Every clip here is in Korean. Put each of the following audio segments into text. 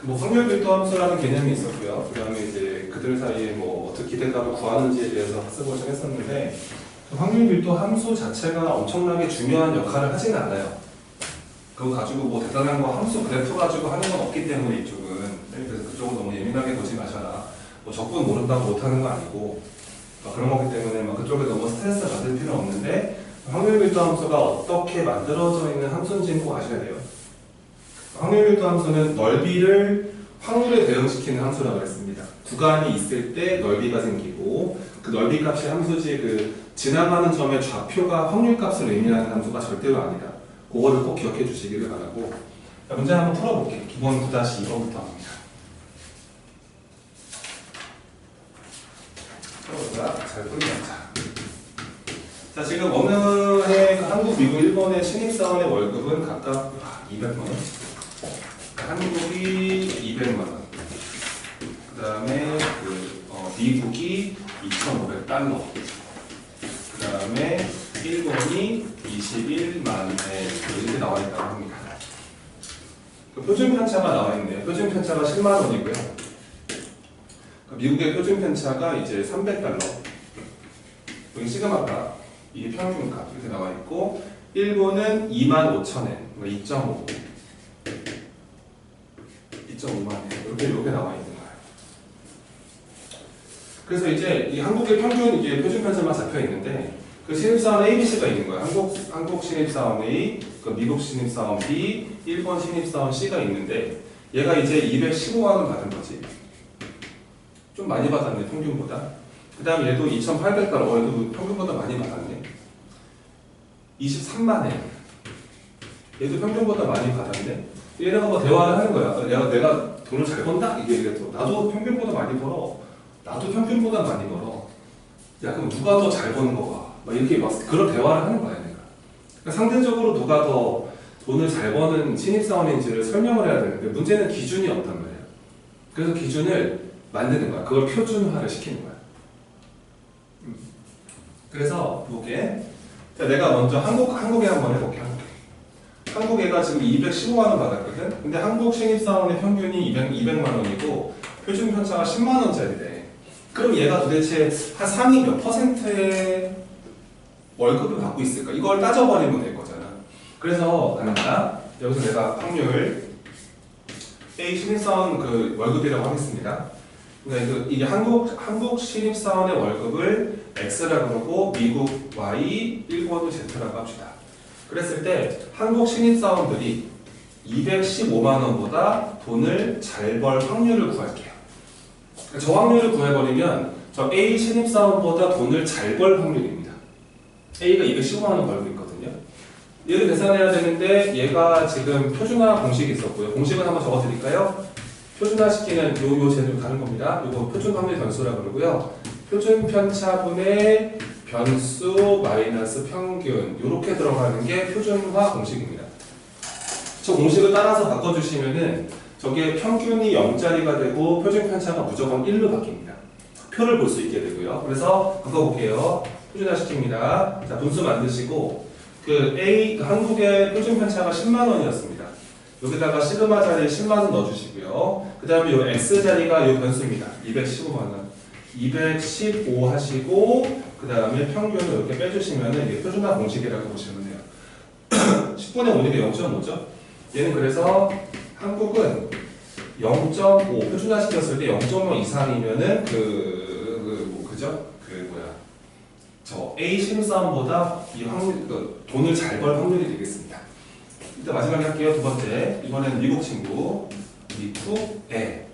뭐 확률 밀도 함수라는 개념이 있었고요. 그 다음에 이제 그들 사이에 뭐 어떻게 기대값을 구하는지에 대해서 학습을 좀 했었는데, 확률 밀도 함수 자체가 엄청나게 중요한 역할을 하지는 않아요. 그거 가지고 뭐 대단한 거 함수 그래프 가지고 하는 건 없기 때문에 이쪽은. 그래서 그쪽은 너무 예민하게 보지 마셔라. 뭐 적분 모른다고 못하는 거 아니고 그런 거기 때문에 막 그쪽에 너무 스트레스 받을 필요는 없는데, 확률 밀도 함수가 어떻게 만들어져 있는 함수인지는 꼭 아셔야 돼요. 확률 밀도 함수는 넓이를 확률에 대응시키는 함수라고 했습니다. 구간이 있을 때 넓이가 생기고, 그 넓이 값이 함수지 그 지나가는 점의 좌표가 확률 값을 의미하는 함수가 절대로 아니다. 그거를 꼭 기억해 주시기를 바라고. 자, 문제 한번 풀어볼게요. 기본 9-2번부터 합니다. 풀어보자. 잘 풀리자. 자, 지금 어느 해 한국, 미국, 일본의 신입사원의 월급은 각각 200만원. 한국이 200만원. 그 다음에 미국이 2,500달러. 그 다음에 일본이 21만 엔. 이렇게 나와 있다고 합니다. 표준 편차가 나와 있네요. 표준 편차가 10만 원이고요. 미국의 표준 편차가 이제 300달러. 여기 시그마값, 이게 평균값 이렇게 나와 있고, 일본은 25,000엔, 2.5. 2.5만 엔. 이렇게 나와 있는 거예요. 그래서 이제 이 한국의 평균 이게 표준 편차만 잡혀 있는데, 그 신입사원 A, B, C가 있는 거예요. 한국 신입사원 A, 그 미국 신입사원 B, 일본 신입사원 C가 있는데, 얘가 이제 215만 원 받은 거지. 좀 많이 받았네, 평균보다. 그 다음 얘도 2,800달러, 얘도 평균보다 많이 받았네. 23만 엔. 얘도 평균보다 많이 받았네. 얘네가 뭐 대화를 하는 거야. 내가 돈을 잘 번다? 이게 또 나도 평균보다 많이 벌어. 나도 평균보다 많이 벌어. 야, 그럼 누가 더 잘 버는 거가? 막 이렇게 막 그런 대화를 하는 거야, 내가. 그러니까 상대적으로 누가 더 돈을 잘 버는 신입사원인지를 설명을 해야 되는데, 문제는 기준이 없단 말이야. 그래서 기준을 만드는 거야. 그걸 표준화를 시키는 거야. 그래서 보게. 자, 내가 먼저 한국에 한번 해볼게. 한국애가 지금 215만 원 받았거든. 근데 한국 신입사원의 평균이 200만 원이고 표준 편차가 10만 원짜리래. 그럼 얘가 도대체 한 상위 몇 퍼센트의 월급을 받고 있을까? 이걸 따져버리면 될 거잖아. 그래서 간다. 여기서 내가 확률 A 신입사원 그 월급이라고 하겠습니다. 그러니까 이게 한국 신입사원의 월급을 X라고 그러고 미국 Y, 일본은 Z라고 합시다. 그랬을 때 한국 신입사원들이 215만 원보다 돈을 잘 벌 확률을 구할게요. 저 확률을 구해버리면 저 A 신입사원보다 돈을 잘 벌 확률입니다. A가 215만 원 벌고 있거든요. 얘를 계산해야 되는데 얘가 지금 표준화 공식이 있었고요. 공식을 한번 적어드릴까요? 표준화시키는 요 재료 다른 겁니다. 요거 표준 확률 변수라고 그러고요. 표준 편차분의 변수 마이너스 평균 이렇게 들어가는 게 표준화 공식입니다. 저 공식을 따라서 바꿔주시면은 저게 평균이 0짜리가 되고 표준 편차가 무조건 1로 바뀝니다. 표를 볼 수 있게 되고요. 그래서 바꿔볼게요. 표준화 시킵니다. 자, 분수 만드시고 그 A 한국의 표준 편차가 10만 원이었습니다. 여기다가 시그마 자리에 10만 원 넣어주시고요. 그 다음에 이 X 자리가 이 변수입니다. 215만 원. 215 하시고 그 다음에 평균을 이렇게 빼주시면은 이게 표준화 공식이라고 보시면 돼요. 10분의 5니까 0.5죠? 얘는 그래서 한국은 0.5 표준화 시켰을 때 0.5 이상이면은 저 A 신입사원보다 이 확률, 돈을 잘 벌 확률이 되겠습니다. 일단 마지막에 할게요. 두 번째. 이번에는 미국 친구. 미국에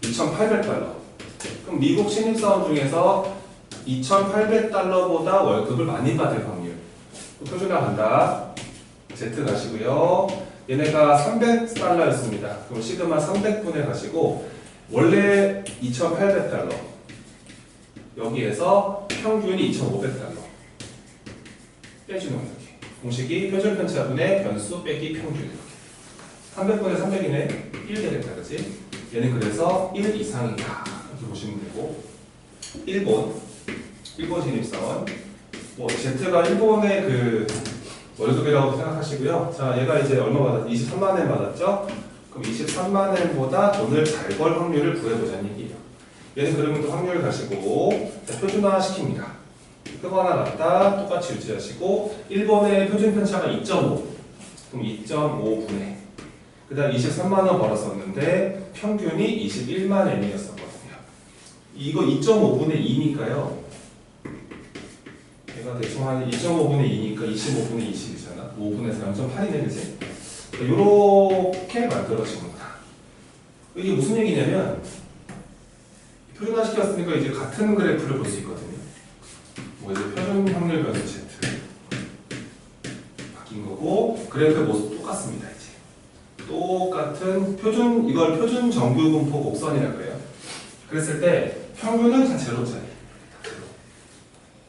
2,800달러. 그럼 미국 신입사원 중에서 2,800달러보다 월급을 많이 받을 확률. 표준화 간다. Z 가시고요. 얘네가 300달러였습니다. 그럼 시그마 300분에 가시고 원래 2,800달러. 여기에서 평균이 2,500달러. 빼주는 거예요. 공식이 표준 편차분의 변수 빼기 평균. 300분의 300이네. 1 되겠다. 그치? 얘는 그래서 1 이상이다. 이렇게 보시면 되고. 일본 신입사원. 뭐 Z가 일본의 그 월급이라고 생각하시고요. 자, 얘가 이제 얼마 받았죠? 23만 엔 받았죠? 그럼 23만 N보다 돈을 잘 벌 확률을 구해보자는 얘기예요. 얘는 그러면 또 확률을 가지고 표준화 시킵니다. 크거나 같다 똑같이 유지하시고 1번의 표준 편차가 2.5 그럼 2.5분의 그 다음 23만 원 벌었었는데 평균이 21만 N이었었거든요. 이거 2.5분의 2니까요. 얘가 대충 한 2.5분의 2니까 25분의 20이잖아. 5분에서 0.8이네, 그치? 이렇게 만들어진 겁니다. 이게 무슨 얘기냐면 표준화 시켰으니까 이제 같은 그래프를 볼 수 있거든요. 뭐 이제 표준 확률 변수 Z 바뀐 거고 그래프 모습 똑같습니다. 이제 똑같은 표준 이걸 표준 정규 분포 곡선이라고 해요. 그랬을 때 평균은 다 제로짜리.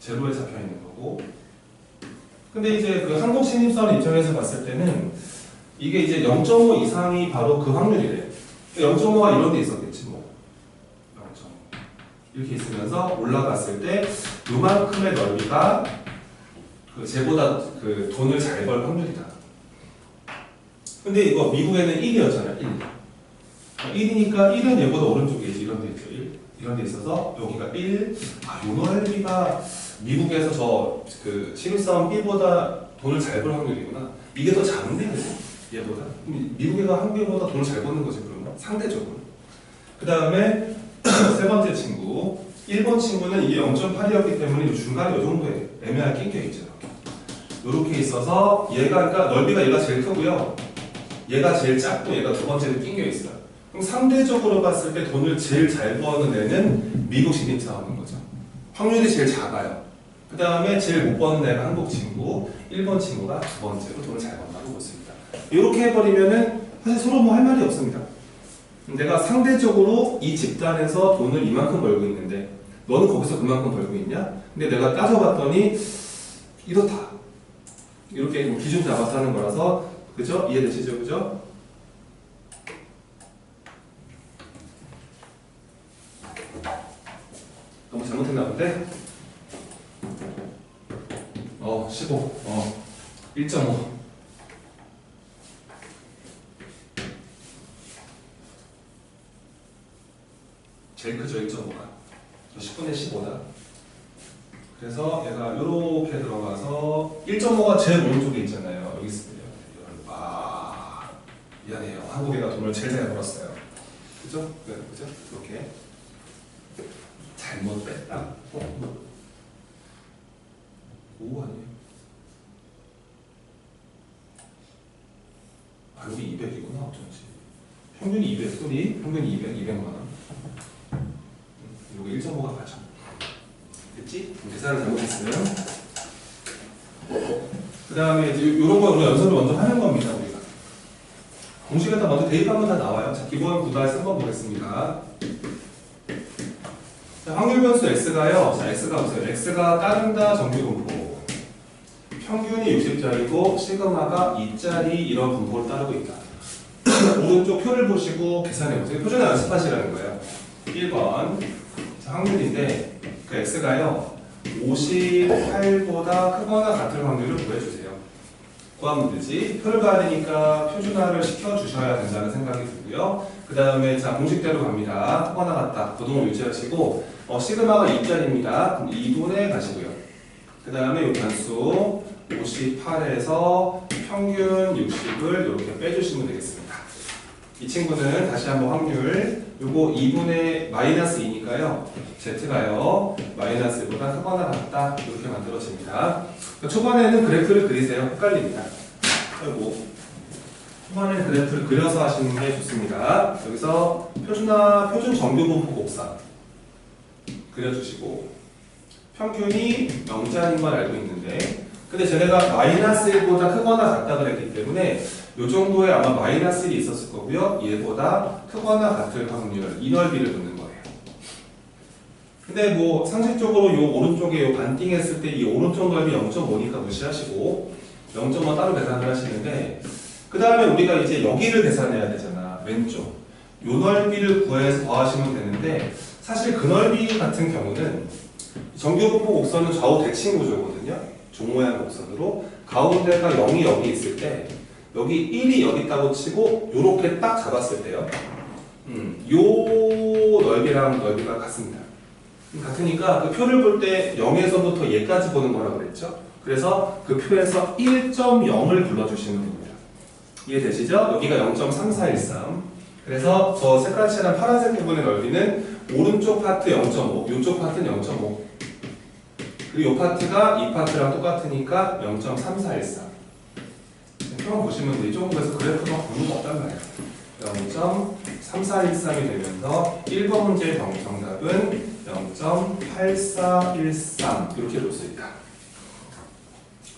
제로에 잡혀 있는 거고. 근데 이제 그 한국 신입사원 입장에서 봤을 때는 이게 이제 0.5 이상이 바로 그 확률이래요. 0.5가 이런 데 있었겠지 뭐. 0.5 이렇게 있으면서 올라갔을 때 요만큼의 넓이가 그 쟤보다 그 돈을 잘 벌 확률이다. 근데 이거 미국에는 1이었잖아요. 1이니까 1은 얘보다 오른쪽에 있지. 이런 데 있죠. 1. 이런 데 있어서 여기가 1. 요 넓이가 미국에서 저 그 신입사원 B보다 돈을 잘 벌 확률이구나. 이게 더 작은데 얘보다. 미국애가 한국애보다 돈을 잘 버는 거지 그러면 상대적으로. 그 다음에 세 번째 친구 1번 친구는 이게 0.8이었기 때문에 중간에 이 정도에 애매하게 낑겨있죠. 이렇게 있어서 얘가 그러니까 넓이가 얘가 제일 크고요. 얘가 제일 작고 얘가 두 번째로 낑겨있어요. 그럼 상대적으로 봤을 때 돈을 제일 잘 버는 애는 미국 신입사원인 거죠. 확률이 제일 작아요. 그 다음에 제일 못 버는 애가 한국 친구 1번 친구가 두 번째로 돈을 잘 번다고 볼 수 있다. 이렇게 해버리면은 사실 서로 뭐 할 말이 없습니다. 내가 상대적으로 이 집단에서 돈을 이만큼 벌고 있는데 너는 거기서 그만큼 벌고 있냐? 근데 내가 따져봤더니 이렇다. 이렇게 기준 잡아서 하는 거라서 그죠? 이해되시죠? 그죠? 너무 잘못했나 본데? 15 1.5 제일 크죠 1.5가 10분의 15다. 그래서 얘가 이렇게 들어가서 1.5가 제일 오른쪽에 있잖아요. 여기 있어요. 미안해요. 한국애가 돈을 제일 잘 벌었어요. 그죠? 네, 그죠? 이렇게 잘못됐다. 5 아니에요? 여기 200이구나 어쩐지. 평균이 200 소리. 평균이 200만 원. 이거 1.5가 맞아. 됐지? 계산을 잘못했어요. 그 다음에 이제 이런 거 우리 연습을 먼저 하는 겁니다. 우리가 공식에다 먼저 대입하면 다 나와요. 자, 기본 구달 3번 보겠습니다. 자, 확률 변수 x가요. 자, x가 보세요. x가 따른다 정규 분포. 평균이 60짜리고 시그마가 2짜리 이런 분포를 따르고 있다. 오른쪽 표를 보시고 계산해보세요. 표준을 연습하시라는 거예요. 1번 자, 확률인데 그 x가요 58보다 크거나 같을 확률을 구해주세요. 구하면 되지. 표를 봐야 되니까 표준화를 시켜주셔야 된다는 생각이 들고요. 그 다음에 자 공식대로 갑니다. 크거나 같다. 고동을 유지하시고 시그마가 2짜리입니다. 그럼 2분의 가시고요. 그 다음에 이 변수 58에서 평균 60을 이렇게 빼주시면 되겠습니다. 이 친구는 다시 한번 확률 요거 2분의 마이너스 2니까요 z가요 마이너스보다 크거나 같다 이렇게 만들어집니다. 초반에는 그래프를 그리세요. 헷갈립니다. 그리고 초반에 그래프를 그려서 하시는 게 좋습니다. 여기서 표준 정규 분포 곡선 그려주시고 평균이 0짜리인 걸 알고 있는데 근데 쟤네가 마이너스 1보다 크거나 같다 그랬기 때문에 이 정도에 아마 마이너스 1이 있었을 거고요. 얘보다 크거나 같을 확률 이 넓이를 놓는 거예요. 근데 뭐 상식적으로 이 오른쪽에 이 반띵했을 때 이 오른쪽 넓이 0.5니까 무시하시고 0.5 따로 계산을 하시는데 그 다음에 우리가 이제 여기를 계산해야 되잖아. 왼쪽 이 넓이를 구해서 더하시면 되는데 사실 그 넓이 같은 경우는 정규 분포 곡선은 좌우 대칭 구조거든요. 종 모양 곡선으로 가운데가 0이 여기 있을 때 여기 1이 여기 있다고 치고 요렇게 딱 잡았을 때요. 요 넓이랑 넓이가 같습니다. 같으니까 그 표를 볼 때 0에서부터 얘까지 보는 거라고 그랬죠. 그래서 그 표에서 1.0을 불러주시면 됩니다. 이해되시죠? 여기가 0.3413. 그래서 저 색깔칠한 파란색 부분의 넓이는 오른쪽 파트 0.5, 이쪽 파트는 0.5. 그리고 이 파트가 이 파트랑 똑같으니까 0.3413. 표만 보시면 되죠. 그래서 그래프가 보는 거 없단 말이에요. 0.3413이 되면서 1번 문제의 정답은 0.8413 이렇게 볼 수 있다.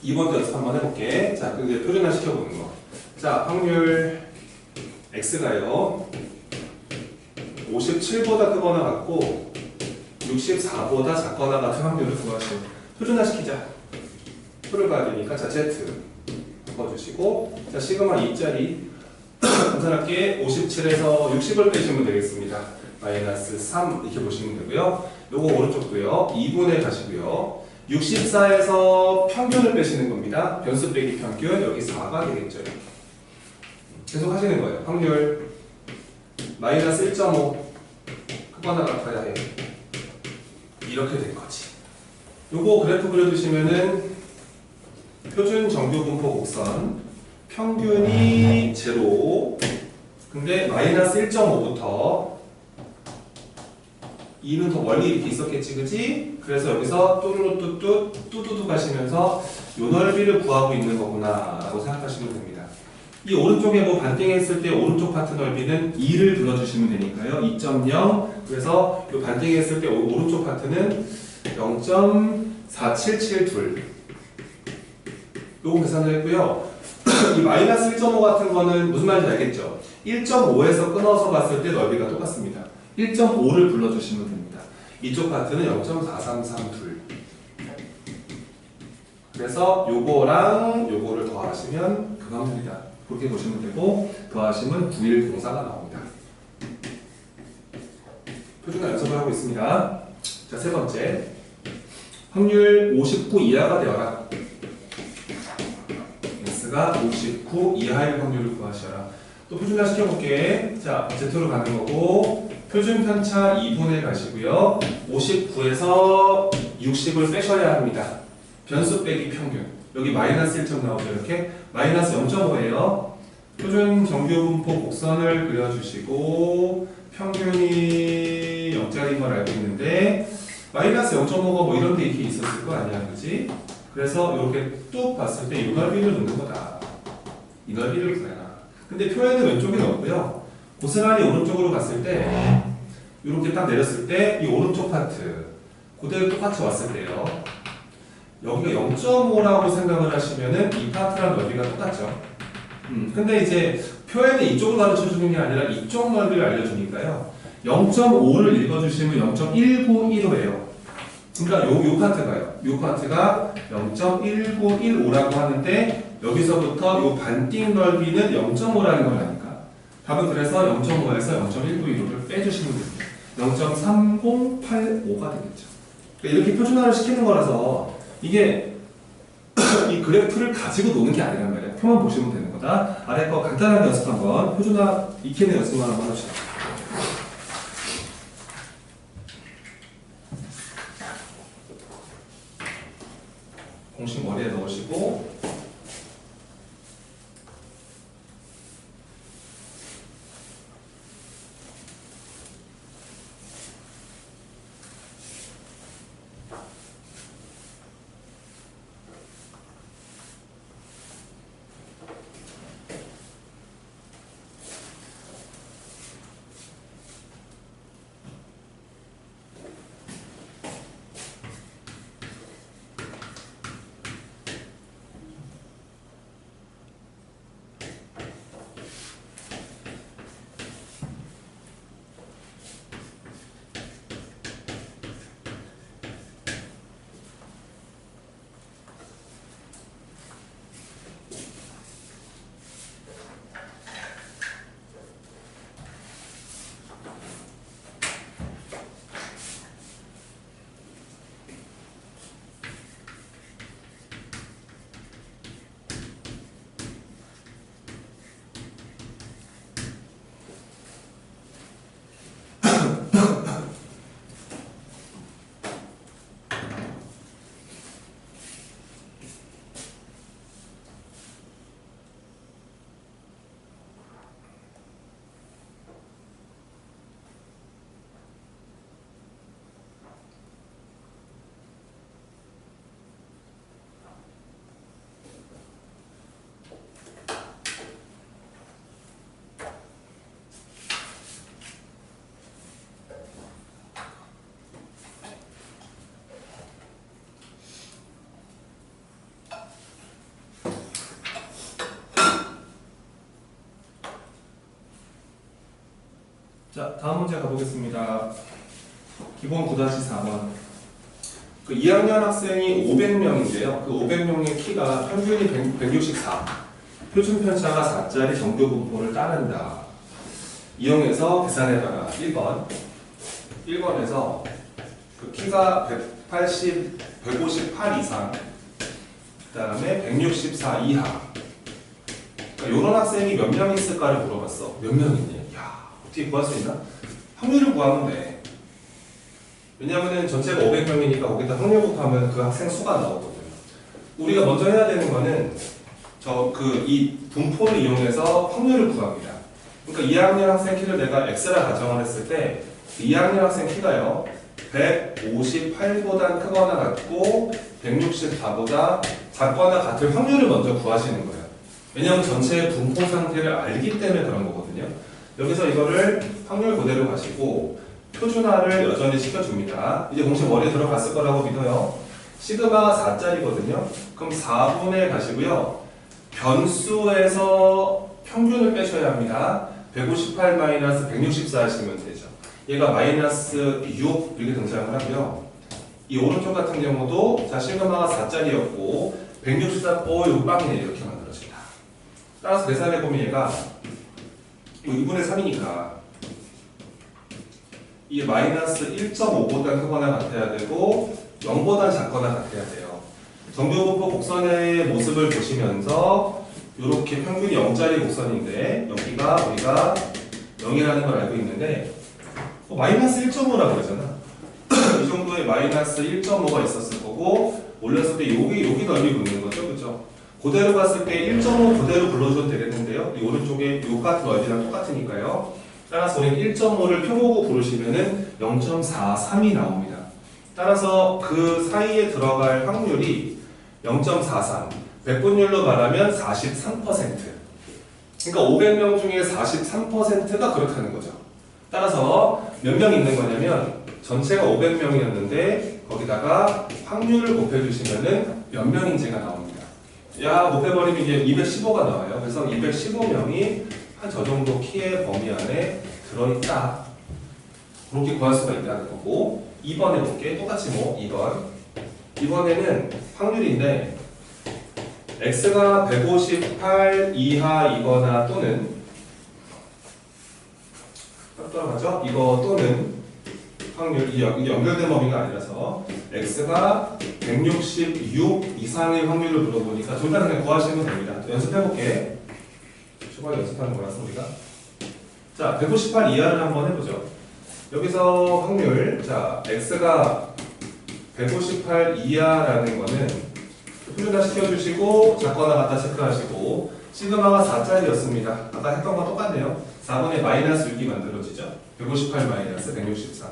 2번도 연습 한번 해볼게. 자, 근데 표준화 시켜보는 거. 자, 확률 x가요 57보다 크거나 같고 64보다 작거나 같은 확률을 구하시오. 표준화 시키자. 표를 봐야 되니까 자, z 바꿔주시고 자, 시그마 2짜리 간단하게 57에서 60을 빼시면 되겠습니다. 마이너스 3 이렇게 보시면 되고요. 요거 오른쪽도요. 2분의 가시고요. 64에서 평균을 빼시는 겁니다. 변수 빼기 평균 여기 4가 되겠죠. 계속 하시는 거예요. 확률 마이너스 1.5 크거나 같아야 해. 이렇게 된 거지. 요거 그래프 그려주시면은 표준 정규 분포 곡선 평균이 0 근데 마이너스 1.5부터 2는 더 멀리 이렇게 있었겠지, 그지? 그래서 여기서 뚜두두 가시면서 요 넓이를 구하고 있는 거구나 라고 생각하시면 됩니다. 이 오른쪽에 뭐 반띵했을 때 오른쪽 파트 넓이는 2를 불러주시면 되니까요. 2.0 그래서 요 반띵했을 때 오른쪽 파트는 0.4772 요거 계산을 했고요. 이 마이너스 1.5 같은 거는 무슨 말인지 알겠죠? 1.5에서 끊어서 봤을 때 넓이가 똑같습니다. 1.5를 불러주시면 됩니다. 이쪽 파트는 0.4332 그래서 요거랑 요거를 더하시면 그 확률이다. 그렇게 보시면 되고 더하시면 9일 동사가 나옵니다. 표준화 연습을 하고 있습니다. 자, 세 번째 확률 59 이하가 되어라. x가 59 이하의 확률을 구하셔라. 또 표준화 시켜볼게. 자, z로 가는 거고 표준 편차 2분의 가시고요. 59에서 60을 빼셔야 합니다. 변수 빼기 평균. 여기 마이너스 1점 나오죠. 이렇게 마이너스 0.5예요. 표준 정규 분포 곡선을 그려주시고 평균이 0짜리인 걸 알고 있는데 마이너스 0.5가 뭐 이런 데 이렇게 있었을 거 아니야, 그지? 그래서 이렇게 뚝 봤을 때 이 넓이를 넣는 거다. 이 넓이를 구해라. 근데 표에는 왼쪽이 없고요. 고스란히 오른쪽으로 갔을 때 이렇게 딱 내렸을 때 이 오른쪽 파트 그대로 똑같이 왔을 때요. 여기가 0.5라고 생각을 하시면은 이 파트랑 넓이가 똑같죠. 근데 이제 표에는 이쪽을 가르쳐 주는 게 아니라 이쪽 넓이를 알려주니까요. 0.5를 읽어주시면 0.191호예요. 그러니까 요 파트가요. 요 파트가 0.1915라고 하는데 여기서부터 요 반띵 넓이는 0.5라는 거라니까. 답은 그래서 0.5에서 0.1915를 빼주시면 됩니다. 0.3085가 되겠죠. 그러니까 이렇게 표준화를 시키는 거라서 이게 이 그래프를 가지고 노는 게 아니란 말이에요. 표만 보시면 되는 거다. 아래 거 간단하게 연습 한번 표준화 익히는 연습만 한번 합시다. 공식 머리에 넣으시고 자, 다음 문제 가보겠습니다. 기본 9-4번. 그 2학년 학생이 500명인데요. 그 500명의 키가 평균이 164, 표준 편차가 4짜리 정규 분포를 따른다. 이용해서 계산해봐라. 1번에서 그 키가 158 이상, 그 다음에 164 이하. 그러니까 이런 학생이 몇 명 있을까를 물어봤어. 몇 명이니? 야, 어떻게 구할 수 있나? 확률을 구하면 돼. 왜냐하면 전체가 500명이니까 거기다 확률 곱하면 그 학생 수가 나오거든요. 우리가 먼저 해야 되는 거는 이 분포를 이용해서 확률을 구합니다. 그러니까 2학년 학생 키를 내가 x라 가정을 했을 때 2학년 학생 키가요 158보다 크거나 같고 164보다 작거나 같을 확률을 먼저 구하시는 거예요. 왜냐하면 전체의 분포 상태를 알기 때문에 그런 거거든요. 여기서 이거를 확률 그대로 가시고 표준화를 여전히 시켜줍니다. 이제 공식 머리에 들어갔을 거라고 믿어요. 시그마가 4짜리거든요. 그럼 4분의 가시고요. 변수에서 평균을 빼셔야 합니다. 158 마이너스 164 하시면 되죠. 얘가 마이너스 6 이렇게 등장을 하고요. 이 오른쪽 같은 경우도 자 시그마가 4짜리였고 164 이거 빵이네 이렇게 만들어진다. 따라서 계산해보면 얘가 2분의 3이니까 이 마이너스 1.5보다 크거나 같아야 되고 0보다 작거나 같아야 돼요. 정규분포 곡선의 모습을 보시면서 이렇게 평균이 0짜리 곡선인데 여기가 우리가 0이라는 걸 알고 있는데 마이너스 1.5라고 그러잖아. 이 정도의 마이너스 1.5가 있었을 거고 올렸을 때 여기 넓이 붙는 거죠. 그죠? 그대로 봤을 때 1.5 그대로 불러줘도 되겠는데요. 이 오른쪽에 이 같은 넓이랑 똑같으니까요. 따라서 우리는 1.5를 표보고 부르시면은 0.43이 나옵니다. 따라서 그 사이에 들어갈 확률이 0.43, 백분율로 말하면 43%. 그러니까 500명 중에 43%가 그렇다는 거죠. 따라서 몇 명 있는 거냐면 전체가 500명이었는데 거기다가 확률을 곱해주시면은 몇 명인지가 나옵니다. 야, 곱해버리면 이제 215가 나와요. 그래서 215명이 한 저 정도 키의 범위 안에 들어있다. 그렇게 구할 수가 있다는 거고 2번 해볼게. 똑같이 2번. 이번에는 확률인데 x가 158 이하이거나 또는 떨어가죠? 이거 또는 확률, 이 연결된 범위가 아니라서 x가 166 이상의 확률을 물어보니까 둘 다 그냥 구하시면 됩니다. 연습해볼게. 초반에 연습하는 거라서 우리가 자 158 이하를 한번 해보죠. 여기서 확률 자 x가 158 이하라는 거는 표준화 시켜주시고 작거나 같다 체크하시고 시그마가 4짜리였습니다. 아까 했던 거 똑같네요. 4분의 마이너스 6이 만들어지죠. 158 마이너스 164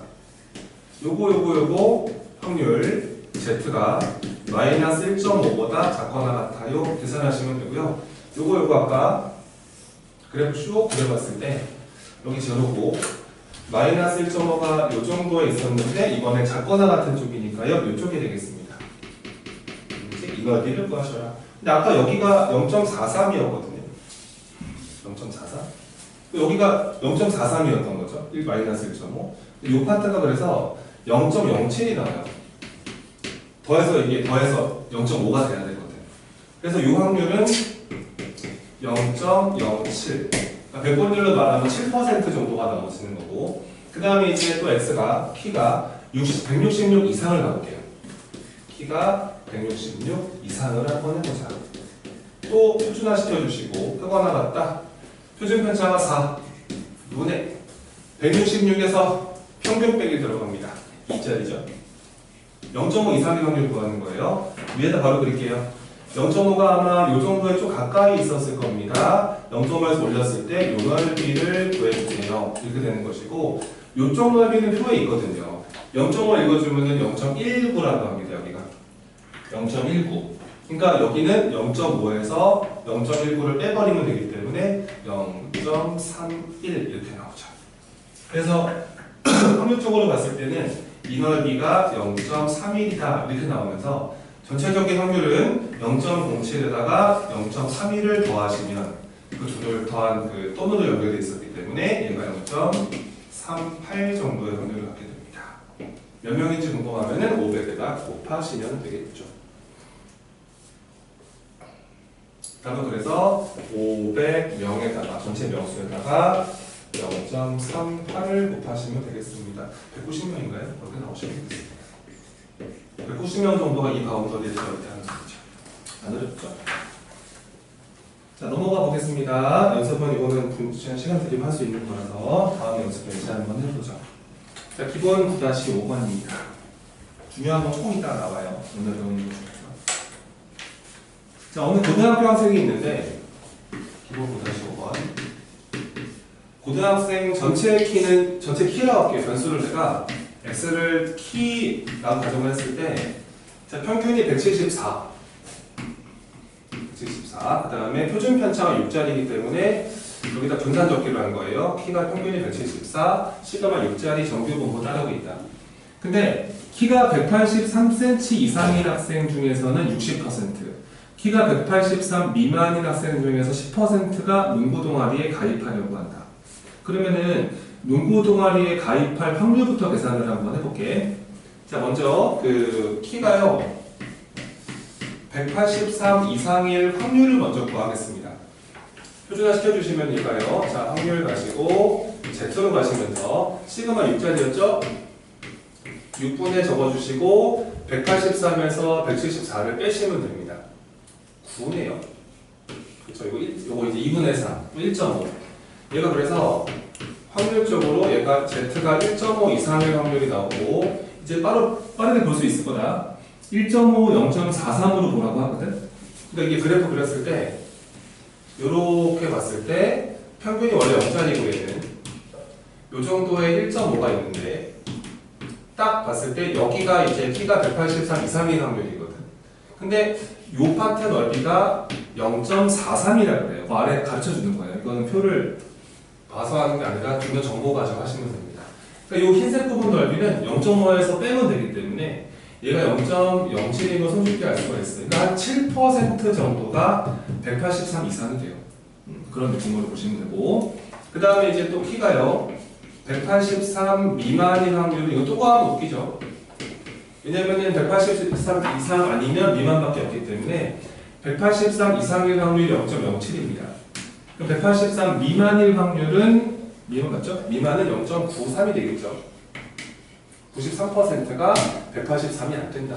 요거 확률 z가 마이너스 1.5보다 작거나 같아요. 계산하시면 되고요. 요거 아까 그래프 쭉 그려봤을 때 여기 저러고 마이너스 1.5가 요 정도에 있었는데 이번에 작거나 같은 쪽이니까요. 이쪽이 되겠습니다. 이 넓이를 구하셔라. 근데 아까 여기가 0.43이었거든요. 0.43? 여기가 0.43이었던 거죠. 1 마이너스 1.5. 이 파트가 그래서 0.07이 나와요. 더해서 0.5가 돼야 되거든요. 그래서 이 확률은 0.07. 그러니까 백분율로 말하면 7% 정도가 나오시는 거고, 그 다음에 이제 또 x가 키가 166 이상을 나올게요. 키가 166 이상을 한번 해보자. 또 표준화 시켜주시고 크거나 같다. 표준 편차가 4 분의 166에서 평균 빼기 들어갑니다. 2짜리죠. 0.5 이상의 확률 구하는 거예요. 위에다 바로 그릴게요. 0.5가 아마 이 정도에 좀 가까이 있었을 겁니다. 0.5에서 올렸을 때 이 넓이를 구해주세요. 이렇게 되는 것이고, 이쪽 넓이는 표에 있거든요. 0.5 읽어주면은 0.19라고 합니다. 여기가 0.19. 그러니까 여기는 0.5에서 0.19를 빼버리면 되기 때문에 0.31 이렇게 나오죠. 그래서 확률적으로 봤을 때는 이 넓이가 0.31이다 이렇게 나오면서 전체적인 확률은 0.07에다가 0.31을 더하시면 그 둘을 더한 그 또는으로 연결되어 있었기 때문에 얘가 0.31 38 정도의 확률을 갖게 됩니다. 몇 명인지 궁금하면 500에다 곱하시면 되겠죠. 답은 그래서 500명에다가 전체 명수에다가 0.38을 곱하시면 되겠습니다. 190명인가요? 그렇게 나오시면 되겠습니다. 190명 정도가 이 바운더리에서 이렇게 하는 소리죠. 안 어렵죠? 자, 넘어가 보겠습니다. 연습은 이거는 시간 들이면 할 수 있는 거라서 다음 연습에 이제 한번 해보죠. 자, 기본 9-5번입니다. 중요한 건 조금 이따가 나와요. 오늘 배우는 것 중에서. 자, 오늘 고등학교 학생이 있는데 기본 9-5번. 고등학생 전체 키라고 할게요. 변수를 제가 x를 키라고 가정을 했을 때, 자, 평균이 174. 그 다음에 표준 편차가 6자리이기 때문에 여기다 분산 적기로 한 거예요. 키가 평균이 174, 시가가 6자리 정규 분포 따르고 있다. 근데 키가 183cm 이상인 학생 중에서는 60%, 키가 183 미만인 학생 중에서 10%가 농구 동아리에 가입하려고 한다. 그러면은 농구 동아리에 가입할 확률부터 계산을 한번 해볼게. 자, 먼저 그 키가요 183 이상일 확률을 먼저 구하겠습니다. 표준화 시켜주시면 얘가요. 자, 확률 가시고 Z로 가시면서 시그마 6자리였죠? 6분에 적어주시고 183에서 174를 빼시면 됩니다. 9네요. 그렇죠? 이거 이제 2분의 3, 1.5. 얘가 그래서 확률적으로 얘가 Z가 1.5 이상일 확률이 나오고, 이제 빠르게 볼 수 있을 거다. 1.5, 0.43으로 보라고 하거든. 그러니까 이게 그래프 그렸을 때 이렇게 봤을 때 평균이 원래 0짜리고 얘는 요 정도의 1.5가 있는데, 딱 봤을 때 여기가 이제 키가 183 이상인 확률이거든. 근데 요 파트 넓이가 0.43이라 그래요. 그 아래 가르쳐 주는 거예요. 이거는 표를 봐서 하는 게 아니라 주변 정보 가지고 하시면 됩니다. 그러니까 요 흰색 부분 넓이는 0.5에서 빼면 되기 때문에 얘가 0.07인 걸 손쉽게 알 수가 있어요. 그러니까 한 7% 정도가 183 이상이 돼요. 그런 느낌으로 보시면 되고, 그 다음에 이제 또 키가요 183 미만인 확률은 이거 또 구하면 웃기죠. 왜냐면은 183 이상 아니면 미만밖에 없기 때문에 183 이상일 확률이 0.07입니다. 183 미만일 확률은 미만 맞죠? 미만은 0.93이 되겠죠. 93%가 183이 안 된다.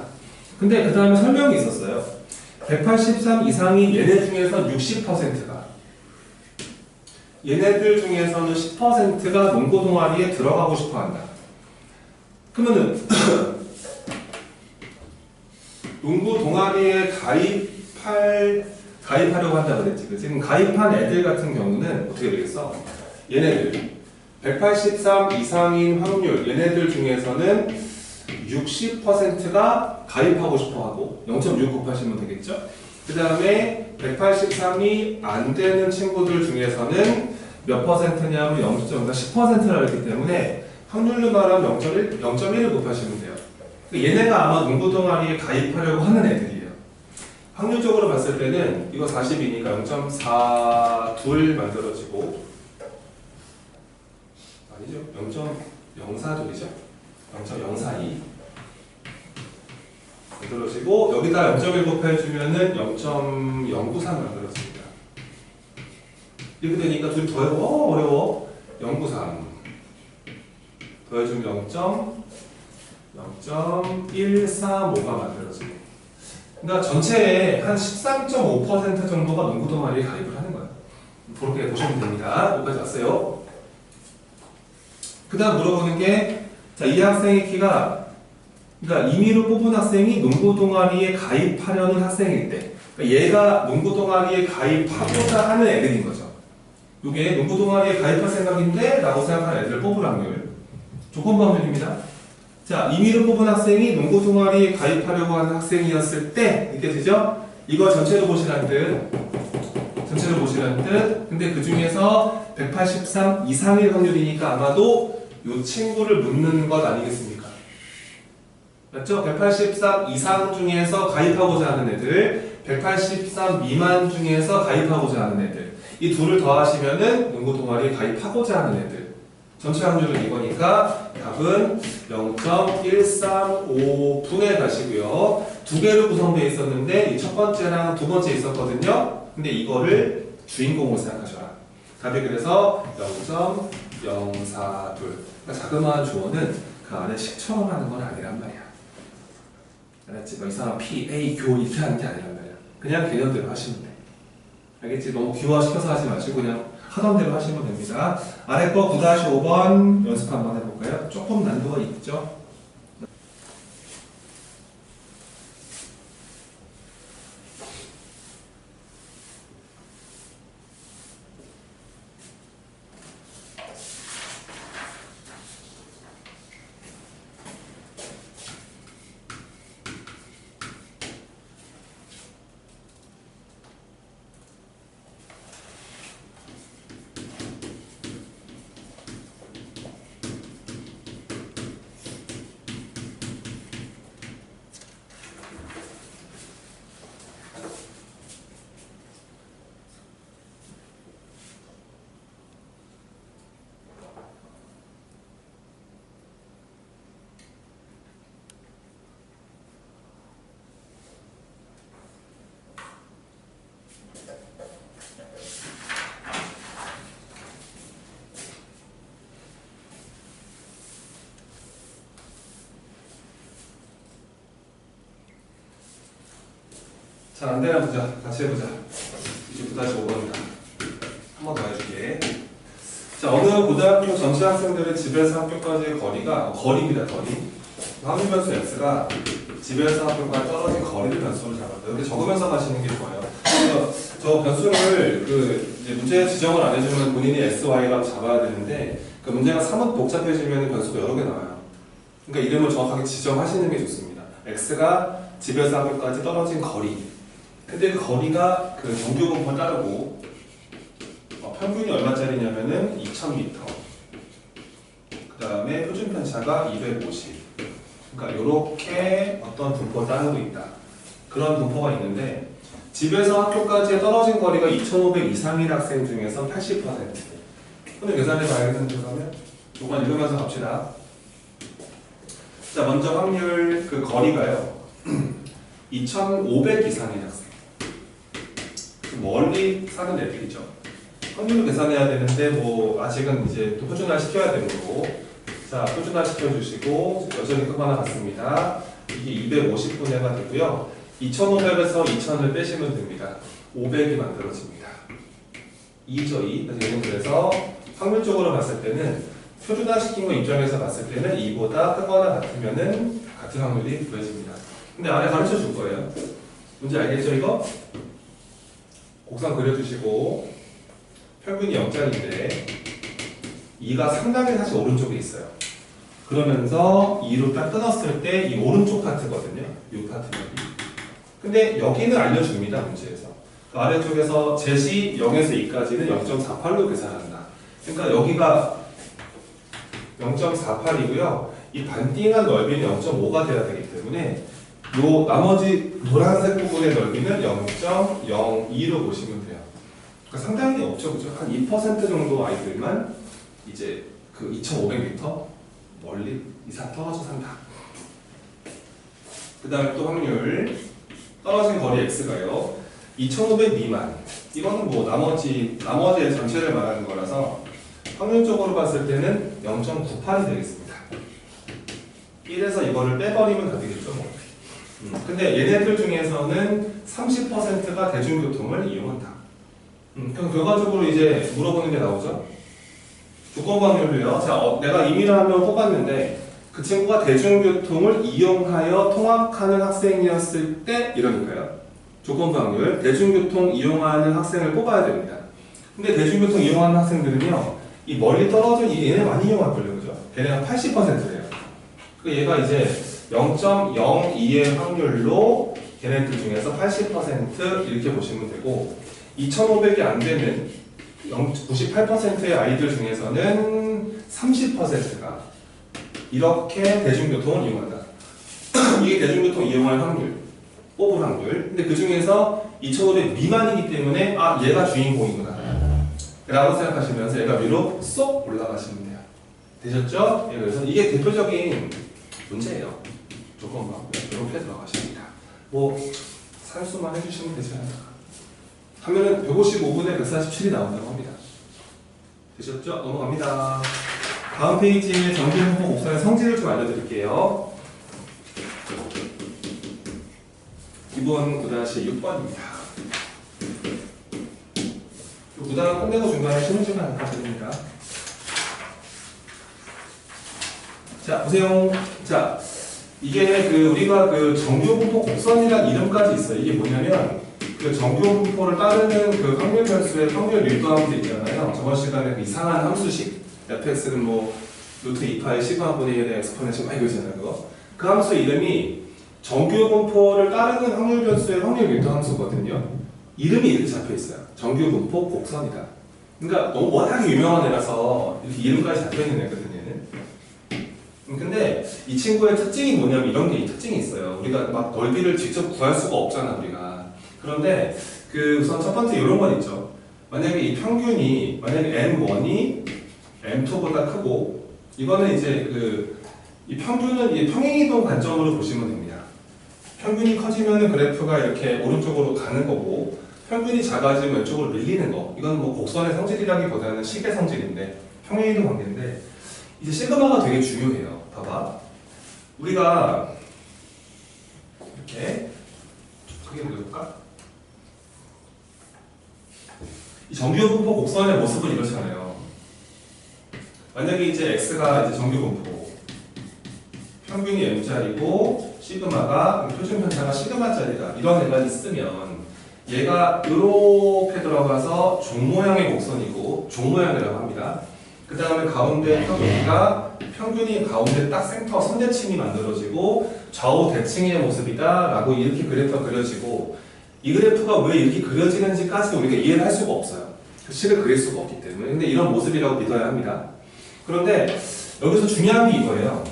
근데 그 다음에 설명이 있었어요. 183 이상이 얘네 중에서 60%가, 얘네들 중에서는 10%가 농구 동아리에 들어가고 싶어 한다. 그러면은 농구 동아리에 가입하려고 한다 그랬지. 지금 가입한 애들 같은 경우는 어떻게 되겠어? 얘네들 183 이상인 확률, 얘네들 중에서는 60%가 가입하고 싶어 하고 0.6 곱하시면 되겠죠? 그 다음에 183이 안 되는 친구들 중에서는 몇 퍼센트냐면 10%라 그랬기 때문에 확률로 말하면 0.1을 곱하시면 돼요. 얘네가 아마 농구 동아리에 가입하려고 하는 애들이에요. 확률적으로 봤을 때는 이거 40이니까 0.42 만들어지고, 아니죠. 0.04돌이죠. 0.042 만들어지고, 여기다 0.1 곱해주면은 0.093 만들어집니다. 이렇게 되니까 둘이 더해보 어려워. 093 더해주면 0.135가 만들어지고, 그러니까 전체의 한 13.5% 정도가 농구 동아리에 가입을 하는 거예요. 그렇게 보시면 됩니다. 여기까지 왔어요. 그 다음 물어보는 게, 자, 이 학생의 키가, 그러니까 임의로 뽑은 학생이 농구 동아리에 가입하려는 학생일 때, 그러니까 얘가 농구 동아리에 가입하고자 하는 애들인 거죠. 이게 농구 동아리에 가입할 생각인데 라고 생각하는 애들을 뽑을 확률, 조건부 확률입니다. 자, 임의로 뽑은 학생이 농구 동아리에 가입하려고 하는 학생이었을 때, 이렇게 되죠? 이거 전체로 보시라는 뜻. 전체로 보시라는 뜻. 근데 그 중에서 183 이상일 확률이니까 아마도 이 친구를 묻는 것 아니겠습니까? 맞죠? 183 이상 중에서 가입하고자 하는 애들, 183 미만 중에서 가입하고자 하는 애들. 이 둘을 더하시면은 농구 동아리에 가입하고자 하는 애들. 전체 확률은 이거니까 답은 0.135분에 가시고요. 두 개로 구성되어 있었는데 이 첫 번째랑 두 번째 있었거든요. 근데 이거를 주인공으로 생각하셔라. 답이 그래서 0.042. 그러니까 자그마한 주어는 그 안에 식처럼 하는 건 아니란 말이야. 알았지? 뭐 이 사람 P, A, 교 이렇게 하는 게 아니란 말이야. 그냥 개념대로 하시면 돼. 알겠지? 너무 귀화시켜서 하지 마시고 그냥 하던 대로 하시면 됩니다. 아래 거 9-5번 연습 한번 해볼까요? 조금 난도가 있죠? 잘 안되나 보자. 같이 해보자. 이제 9-5번이다. 한 번 더 해줄게. 자, 어느 고등학교 전체 학생들의 집에서 학교까지의 거리입니다. 거리. 확률 변수 x가 집에서 학교까지 떨어진 거리를 변수로 잡았다. 이렇게 적으면서 가시는 게 좋아요. 그래서 저 변수를 이제 문제에 지정을 안 해주면 본인이 s, y라고 잡아야 되는데 그 문제가 사뭇 복잡해지면 변수가 여러 개 나와요. 그러니까 이름을 정확하게 지정하시는 게 좋습니다. x가 집에서 학교까지 떨어진 거리. 근데 그 거리가 그 정규 분포를 따르고 평균이 얼마짜리냐면은 2000m. 그 다음에 표준 편차가 250. 그러니까 이렇게 어떤 분포를 따르고 있다. 그런 분포가 있는데 집에서 학교까지 떨어진 거리가 2500 이상인 학생 중에서 80%. 오늘 계산해 봐야겠는데 그러면 이건 읽으면서 갑시다. 자, 먼저 확률 그 거리가요. 2500 이상인 학생. 멀리 사는 애들이죠. 확률을 계산해야 되는데 뭐 아직은 이제 또 표준화 시켜야 되는 거고. 자, 표준화 시켜주시고 여전히 급 하나 같습니다. 이게 250분해가 되고요. 2500에서 2000을 빼시면 됩니다. 500이 만들어집니다. 2죠, 2. 그래서 확률적으로 봤을 때는 표준화 시킨 거 입장에서 봤을 때는 2보다 크거나 같으면은 같은 확률이 구해집니다. 근데 안에 가르쳐 줄 거예요. 문제 알겠죠, 이거? 곡선 그려주시고 평균이 0짜리인데 2가 상당히 사실 오른쪽에 있어요. 그러면서 2로 딱 끊었을 때 이 오른쪽 파트거든요. 이 파트는. 근데 여기는 알려줍니다. 문제에서. 그 아래쪽에서 제시 0에서 2까지는 0.48로 계산한다. 그러니까 여기가 0.48이고요. 이 반띵한 넓이는 0.5가 돼야 되기 때문에 요 나머지 노란색 부분의 넓이는 0.02로 보시면 돼요. 그러니까 상당히 없죠, 그죠? 한 2% 정도 아이들만 이제 그 2,500m 멀리 이상 떨어져 산다. 그 다음에 또 확률 떨어진 거리 x가요. 2,500 미만. 이거는 뭐 나머지의 전체를 말하는 거라서 확률적으로 봤을 때는 0.98이 되겠습니다. 1에서 이거를 빼버리면 다 되겠죠, 뭐. 근데 얘네들 중에서는 30%가 대중교통을 이용한다. 그럼 결과적으로 이제 물어보는 게 나오죠. 조건 확률을요. 자, 내가 임의라면 뽑았는데 그 친구가 대중교통을 이용하여 통학하는 학생이었을 때 이러니까요. 조건 확률, 대중교통 이용하는 학생을 뽑아야 됩니다. 근데 대중교통 이용하는 학생들은요, 이 멀리 떨어진 얘네 많이 이용할걸요, 그죠? 걔네가 80%래요. 그 얘가 이제 0.02의 확률로 걔네들 중에서 80% 이렇게 보시면 되고 2,500이 안 되는 98%의 아이들 중에서는 30%가 이렇게 대중교통을 이용한다. 이게 대중교통 이용할 확률, 뽑을 확률. 근데 그 중에서 2,500 미만이기 때문에 얘가 주인공이구나 라고 생각하시면서 얘가 위로 쏙 올라가시면 돼요. 되셨죠? 예, 그래서 이게 대표적인 문제예요. 조금만 이렇게 들어가십니다. 뭐 산수만 해주시면 되지 않을까. 하면은 155분에 147이 나온다고 합니다. 되셨죠? 넘어갑니다. 다음 페이지에 정규분포 곡선의 성질을 좀 알려드릴게요. 기본 9-6번입니다. 무단을 끝내고 중간에 쉬는 않을까 드립니다. 자, 보세요. 자, 이게 우리가 정규분포 곡선이라는 이름까지 있어요. 이게 뭐냐면, 정규분포를 따르는 확률 변수의 확률 유도함수 있잖아요. 저번 시간에 이상한 함수식, fx는 뭐, 루트 2파이 시그마분의 1의 엑스포넨셜 막 이거잖아요, 그거. 그 함수 이름이 정규분포를 따르는 확률 변수의 확률 유도함수거든요. 이름이 이렇게 잡혀있어요. 정규분포 곡선이다. 그러니까 너무 워낙에 유명한 애라서 이렇게 이름까지 잡혀있는 애거든요. 근데 이 친구의 특징이 뭐냐면 이런 게 특징이 있어요. 우리가 막 넓이를 직접 구할 수가 없잖아, 우리가. 그런데 우선 첫 번째 이런 건 있죠. 만약에 이 평균이 만약에 M1이 M2보다 크고 이거는 이제 이 평균은 이 평행이동 관점으로 보시면 됩니다. 평균이 커지면 그래프가 이렇게 오른쪽으로 가는 거고 평균이 작아지면 왼쪽으로 밀리는 거. 이건 뭐 곡선의 성질이라기보다는 식의 성질인데 평행이동 관계인데 이제 시그마가 되게 중요해요. 봐봐. 우리가 이렇게 크게 그려볼까? 이 정규분포 곡선의 모습은 이렇잖아요. 만약에 이제 x가 이제 정규분포, 평균이 m자리고 시그마가 표준 편차가 시그마짜리다. 이런 애가 있으면 얘가 이렇게 들어가서 종 모양의 곡선이고 종 모양이라고 합니다. 그 다음에 가운데 평균이 가운데 딱 센터 선대칭이 만들어지고 좌우 대칭의 모습이다 라고 이렇게 그래프가 그려지고 이 그래프가 왜 이렇게 그려지는지까지 우리가 이해를 할 수가 없어요. 식을 그릴 수가 없기 때문에. 근데 이런 모습이라고 믿어야 합니다. 그런데 여기서 중요한 게 이거예요.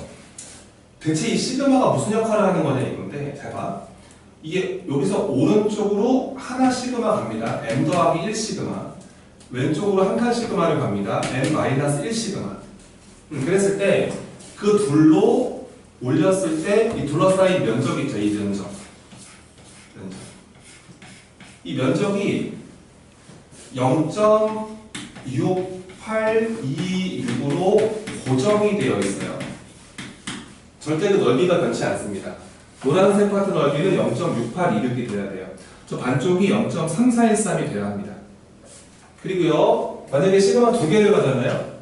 대체 이 시그마가 무슨 역할을 하는 거냐 이건데 잘 봐. 이게 여기서 오른쪽으로 하나 시그마 갑니다. m 더하기 1 시그마. 왼쪽으로 한 칸 시그마를 갑니다. m-1 시그마. 그랬을 때 그 둘로 올렸을 때 이 둘러싸인 면적 있죠. 이 면적. 이 면적이 0.6826으로 고정이 되어 있어요. 절대 그 넓이가 변치 않습니다. 노란색 파트 넓이는 0.6826이 돼야 돼요. 저 반쪽이 0.3413이 돼야 합니다. 그리고요, 만약에 시그마 두 개를 가잖아요.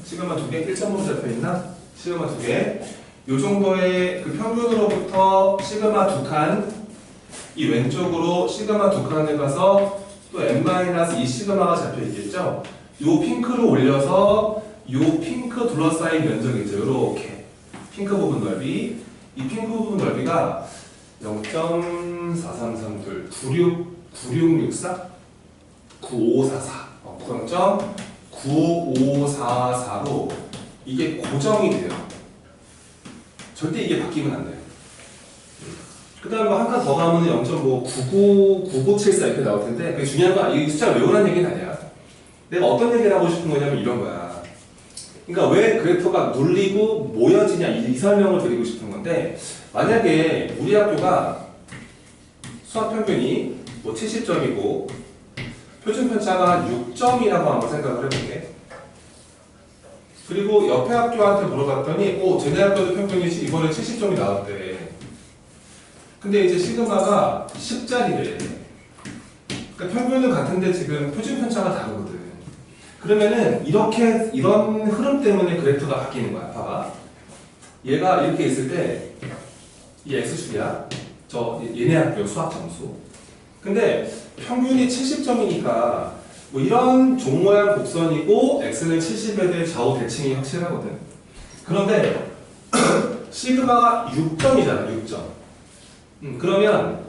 시그마 두 개, 1.5로 잡혀있나? 시그마 두 개. 요 정도의 평균으로부터 시그마 두 칸, 이 왼쪽으로 시그마 두 칸을 가서 또 n-2 시그마가 잡혀있겠죠? 요 핑크로 올려서 요 핑크 둘러싸인 면적이죠. 요렇게. 핑크 부분 넓이. 이 핑크 부분 넓이가 0.4332, 9664? 9544. 0.9544로 이게 고정이 돼요. 절대 이게 바뀌면 안 돼요. 그 다음에 한 칸 더 가면 0.9994 이렇게 나올 텐데, 그게 중요한 건 이 숫자를 외우라는 얘기는 아니야. 내가 어떤 얘기를 하고 싶은 거냐면 이런 거야. 그러니까 왜 그래프가 눌리고 모여지냐 이 설명을 드리고 싶은 건데, 만약에 우리 학교가 수학 평균이 뭐 70점이고 표준 편차가 6점이라고 한번 생각을 해볼게. 그리고 옆에 학교한테 물어봤더니 쟤네 학교도 평균이 이번에 70점이 나왔대. 근데 이제 시그마가 10짜리래. 그러니까 평균은 같은데 지금 표준 편차가 다르거든. 그러면은 이런 흐름 때문에 그래프가 바뀌는 거야. 봐봐. 얘가 이렇게 있을 때 이 x축이야. 얘네 학교 수학 점수. 근데 평균이 70점이니까 뭐 이런 종 모양 곡선이고 x는 70에 대해 좌우 대칭이 확실하거든. 그런데 시그마가 6점이잖아. 6점. 그러면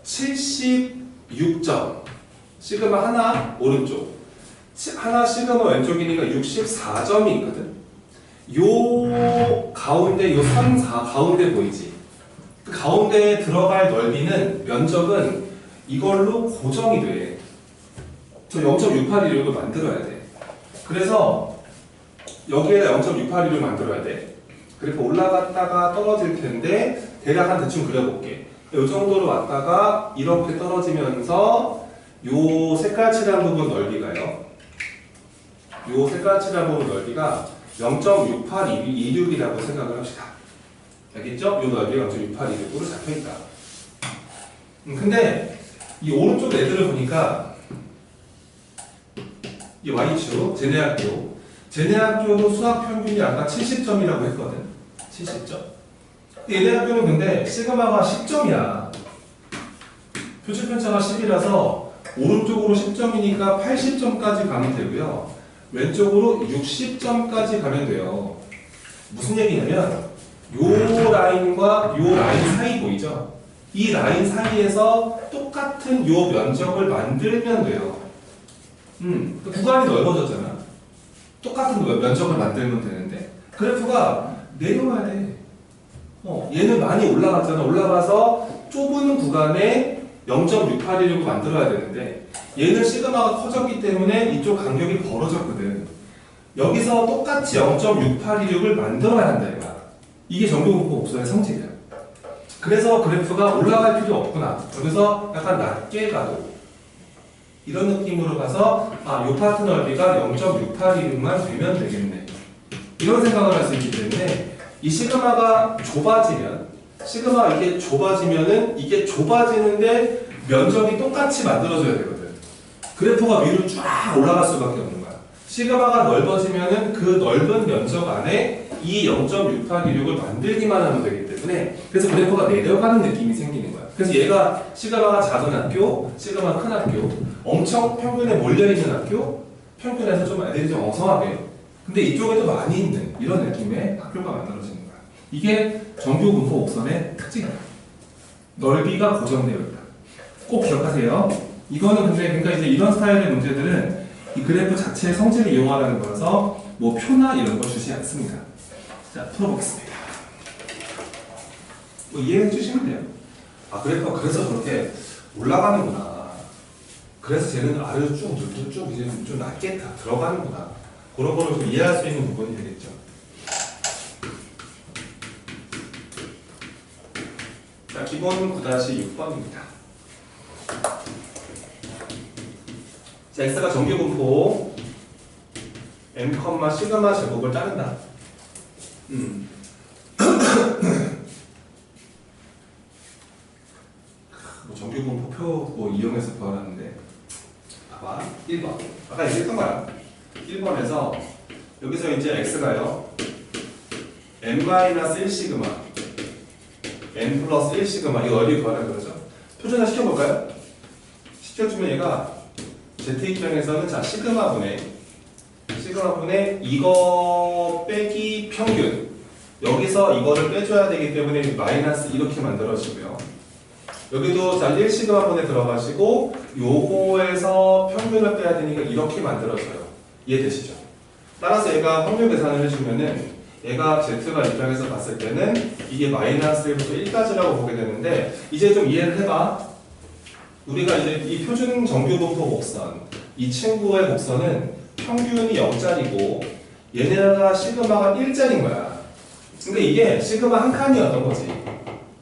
76점 시그마 하나 오른쪽 하나 시그마 왼쪽이니까 64점이 있거든. 요 가운데 요 3, 4 가운데 보이지? 그 가운데에 들어갈 넓이는 면적은 이걸로 고정이 돼. 저 0.681을 만들어야 돼. 그래서 여기에다 0.682를 만들어야 돼. 그래프 올라갔다가 떨어질 텐데 대략 한 대충 그려볼게. 이 정도로 왔다가 이렇게 떨어지면서 요 색깔 칠한 부분 넓이가요. 요 색깔 칠한 부분 넓이가 0.6826이라고 생각을 합시다. 알겠죠? 요 넓이가 0.6826으로 잡혀있다. 근데 이 오른쪽 애들을 보니까 이 Y축, 쟤네 학교도 수학 평균이 아까 70점이라고 했거든. 70점. 얘네 학교는 근데 시그마가 10점이야. 표준 편차가 10이라서 오른쪽으로 10점이니까 80점까지 가면 되고요. 왼쪽으로 60점까지 가면 돼요. 무슨 얘기냐면 요 라인과 요 라인 사이 보이죠? 이 라인 사이에서 똑같은 요 면적을 만들면 돼요. 그 구간이 넓어졌잖아. 똑같은 면적을 만들면 되는데 그래프가 내려와야 돼. 얘는 많이 올라갔잖아. 올라가서 좁은 구간에 0.681을 만들어야 되는데 얘는 시그마가 커졌기 때문에 이쪽 간격이 벌어졌거든. 여기서 똑같이 0.681을 만들어야 한다 이거야. 이게 정교분포 곡선의 성질이야. 그래서 그래프가 올라갈 필요 없구나. 여기서 약간 낮게 가도 이런 느낌으로 가서 요 파트 넓이가 0.681만 되면 되겠네. 이런 생각을 할 수 있기 때문에 이 시그마가 좁아지면 시그마 이게 좁아지면은 이게 좁아지는데 면적이 똑같이 만들어져야 되거든. 그래프가 위로 쫙 올라갈 수밖에 없는 거야. 시그마가 넓어지면은 그 넓은 면적 안에 이 0.681을 만들기만 하면 되기 때문에 그래서 그래프가 내려가는 느낌이 생기는 거야. 그래서 얘가 시그마가 작은 학교, 시그마 큰 학교, 엄청 평균에 몰려있는 학교, 평균에서 좀 애들이 좀 엉성하게 근데 이쪽에도 많이 있는 이런 느낌의 학교가 만들어지는 거야. 이게 정교분포 곡선의 특징이야. 넓이가 고정되어 있다. 꼭 기억하세요. 이거는 근데 그러니까 이제 이런 스타일의 문제들은 이 그래프 자체의 성질을 이용하라는 거라서 뭐 표나 이런 거 주지 않습니다. 자, 풀어보겠습니다. 뭐 이해해 주시면 돼요. 그래프가 그래서 그렇게 올라가는구나. 그래서 쟤는 아래로 쭉 이제 좀 낮게 다 들어가는구나. 그런 거를 좀 이해할 수 있는 부분이 되겠죠. 자, 기본 9-6번입니다. 자, x가 정규분포 m, 시그마 제곱을 따른다. 뭐 정규분포 표 이용해서 구하라는데 봐봐. 1번 아까 얘기했던 거야. 1번에서 여기서 이제 x가요 n-1 시그마 n 플러스 1 시그마 이거 어디 구하라 그러죠? 표준화 시켜볼까요? 시켜주면 얘가 z 입장에서는 자 시그마분의 이거 빼기 평균 여기서 이거를 빼줘야 되기 때문에 마이너스 이렇게 만들어지고요. 여기도 자 1시그마분에 들어가시고 요거에서 평균을 빼야 되니까 이렇게 만들어져요. 이해되시죠? 따라서 얘가 확률 계산을 해주면은 얘가 z가 입장에서 봤을 때는 이게 마이너스 1부터 1까지라고 보게 되는데 이제 좀 이해를 해봐. 우리가 이제 이 표준 정규분포 곡선 이 친구의 곡선은 평균이 0짜리고 얘네가 시그마가 1짜리인 거야. 근데 이게 시그마 한 칸이었던 거지.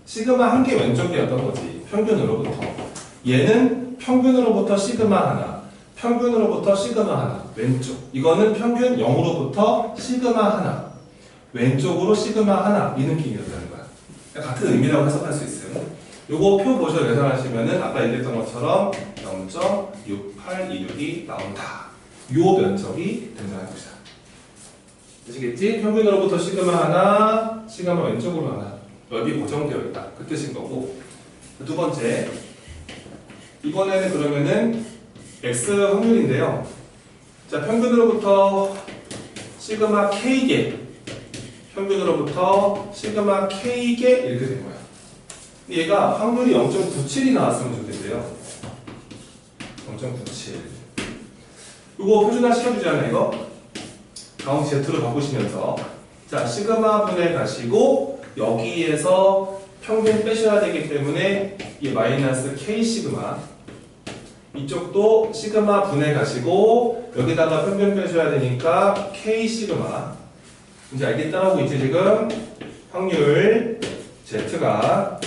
시그마 한 개 왼쪽이었던 거지. 평균으로부터. 얘는 평균으로부터 시그마 하나, 평균으로부터 시그마 하나, 왼쪽. 이거는 평균 0으로부터 시그마 하나, 왼쪽으로 시그마 하나 이 느낌이었다는 거야. 같은 의미라고 해석할 수 있어요. 요거 표 보셔서 계산하시면은 아까 얘기했던 것처럼 0.6826이 나온다. 요 면적이 된다는 것이다. 되시겠지? 평균으로부터 시그마 하나, 시그마 왼쪽으로 하나. 넓이 고정되어 있다. 그 뜻인 거고. 두 번째. 이번에는 그러면은 X 확률인데요. 자, 평균으로부터 시그마 K개. 평균으로부터 시그마 K개 이렇게 된 거야. 얘가 확률이 0.97이 나왔으면 좋겠대요. 0.97. 이거 표준화 시켜주잖아요, 이거. 가운데 Z로 바꾸시면서. 자, 시그마 분해 가시고, 여기에서 평균 빼셔야 되기 때문에, 이 마이너스 K 시그마. 이쪽도 시그마 분해 가시고, 여기다가 평균 빼줘야 되니까 K 시그마. 이제 알겠 따라오고 있지 지금? 확률 Z가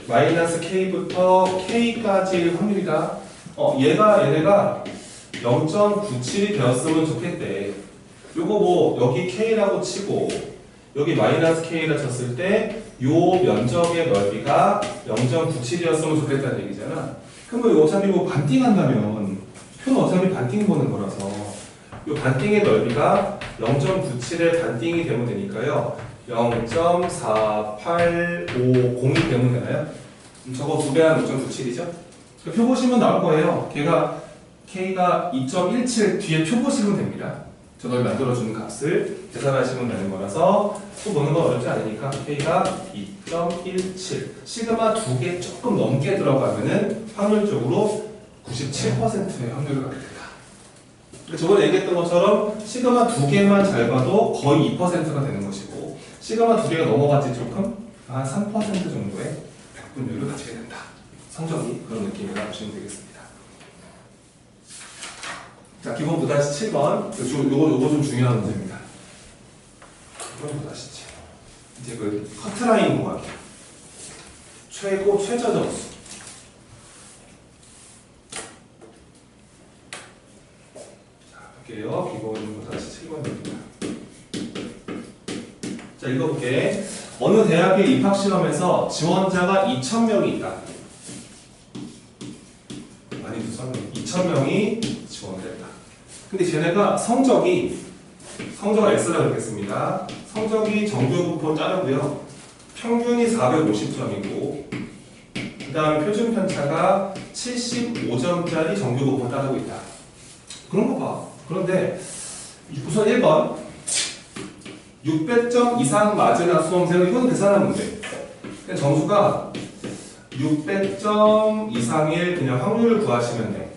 마이너스 K부터 K까지의 확률이다. 얘네가 0.97이 되었으면 좋겠대. 요거 뭐 여기 K라고 치고 여기 마이너스 K라 쳤을 때 요 면적의 넓이가 0.97이었으면 좋겠다는 얘기잖아. 그럼 뭐 어차피 뭐 반띵한다면 표는 어차피 반띵 보는 거라서 요 반띵의 넓이가 0.97의 반띵이 되면 되니까요. 0.4850이 되면 되나요? 저거 2배한 0.97이죠? 표 보시면 나올 거예요. 걔가 K가 2.17 뒤에 표 보시면 됩니다. 저걸 만들어주는 값을 계산하시면 되는 거라서 또 보는 건 어렵지 않으니까 K가 2.17 시그마 2개 조금 넘게 들어가면은 확률적으로 97%의 확률을 갖게 된다. 저번에 얘기했던 것처럼 시그마 2개만 잘 봐도 거의 2%가 되는 것이고 시그마 2개가 넘어갔지 조금 한 3% 정도의 백분율을 가지게 된다. 성적이 그런 느낌이라고 보시면 되겠습니다. 자, 기본 부다시 7번. 요거 좀 중요한 문제입니다. 기본 부다시 7. 이제 그 커트라인 구하기. 최고 최저 점수. 자, 볼게요. 기본 부다시 7번입니다. 자, 읽어볼게. 어느 대학의 입학시험에서 지원자가 2,000명이 있다. 많이 두 설명. 2,000명이 지원을 했다. 근데 쟤네가 성적을 X라고 했겠습니다. 성적이 정규분포 따르고요. 평균이 450점이고 그 다음에 표준 편차가 75점짜리 정규분포 따르고 있다. 그런 거 봐. 그런데 우선 1번 600점 이상 맞으나 수험생은 이건 계산한 문제. 점수가 600점 이상일 그냥 확률을 구하시면 돼.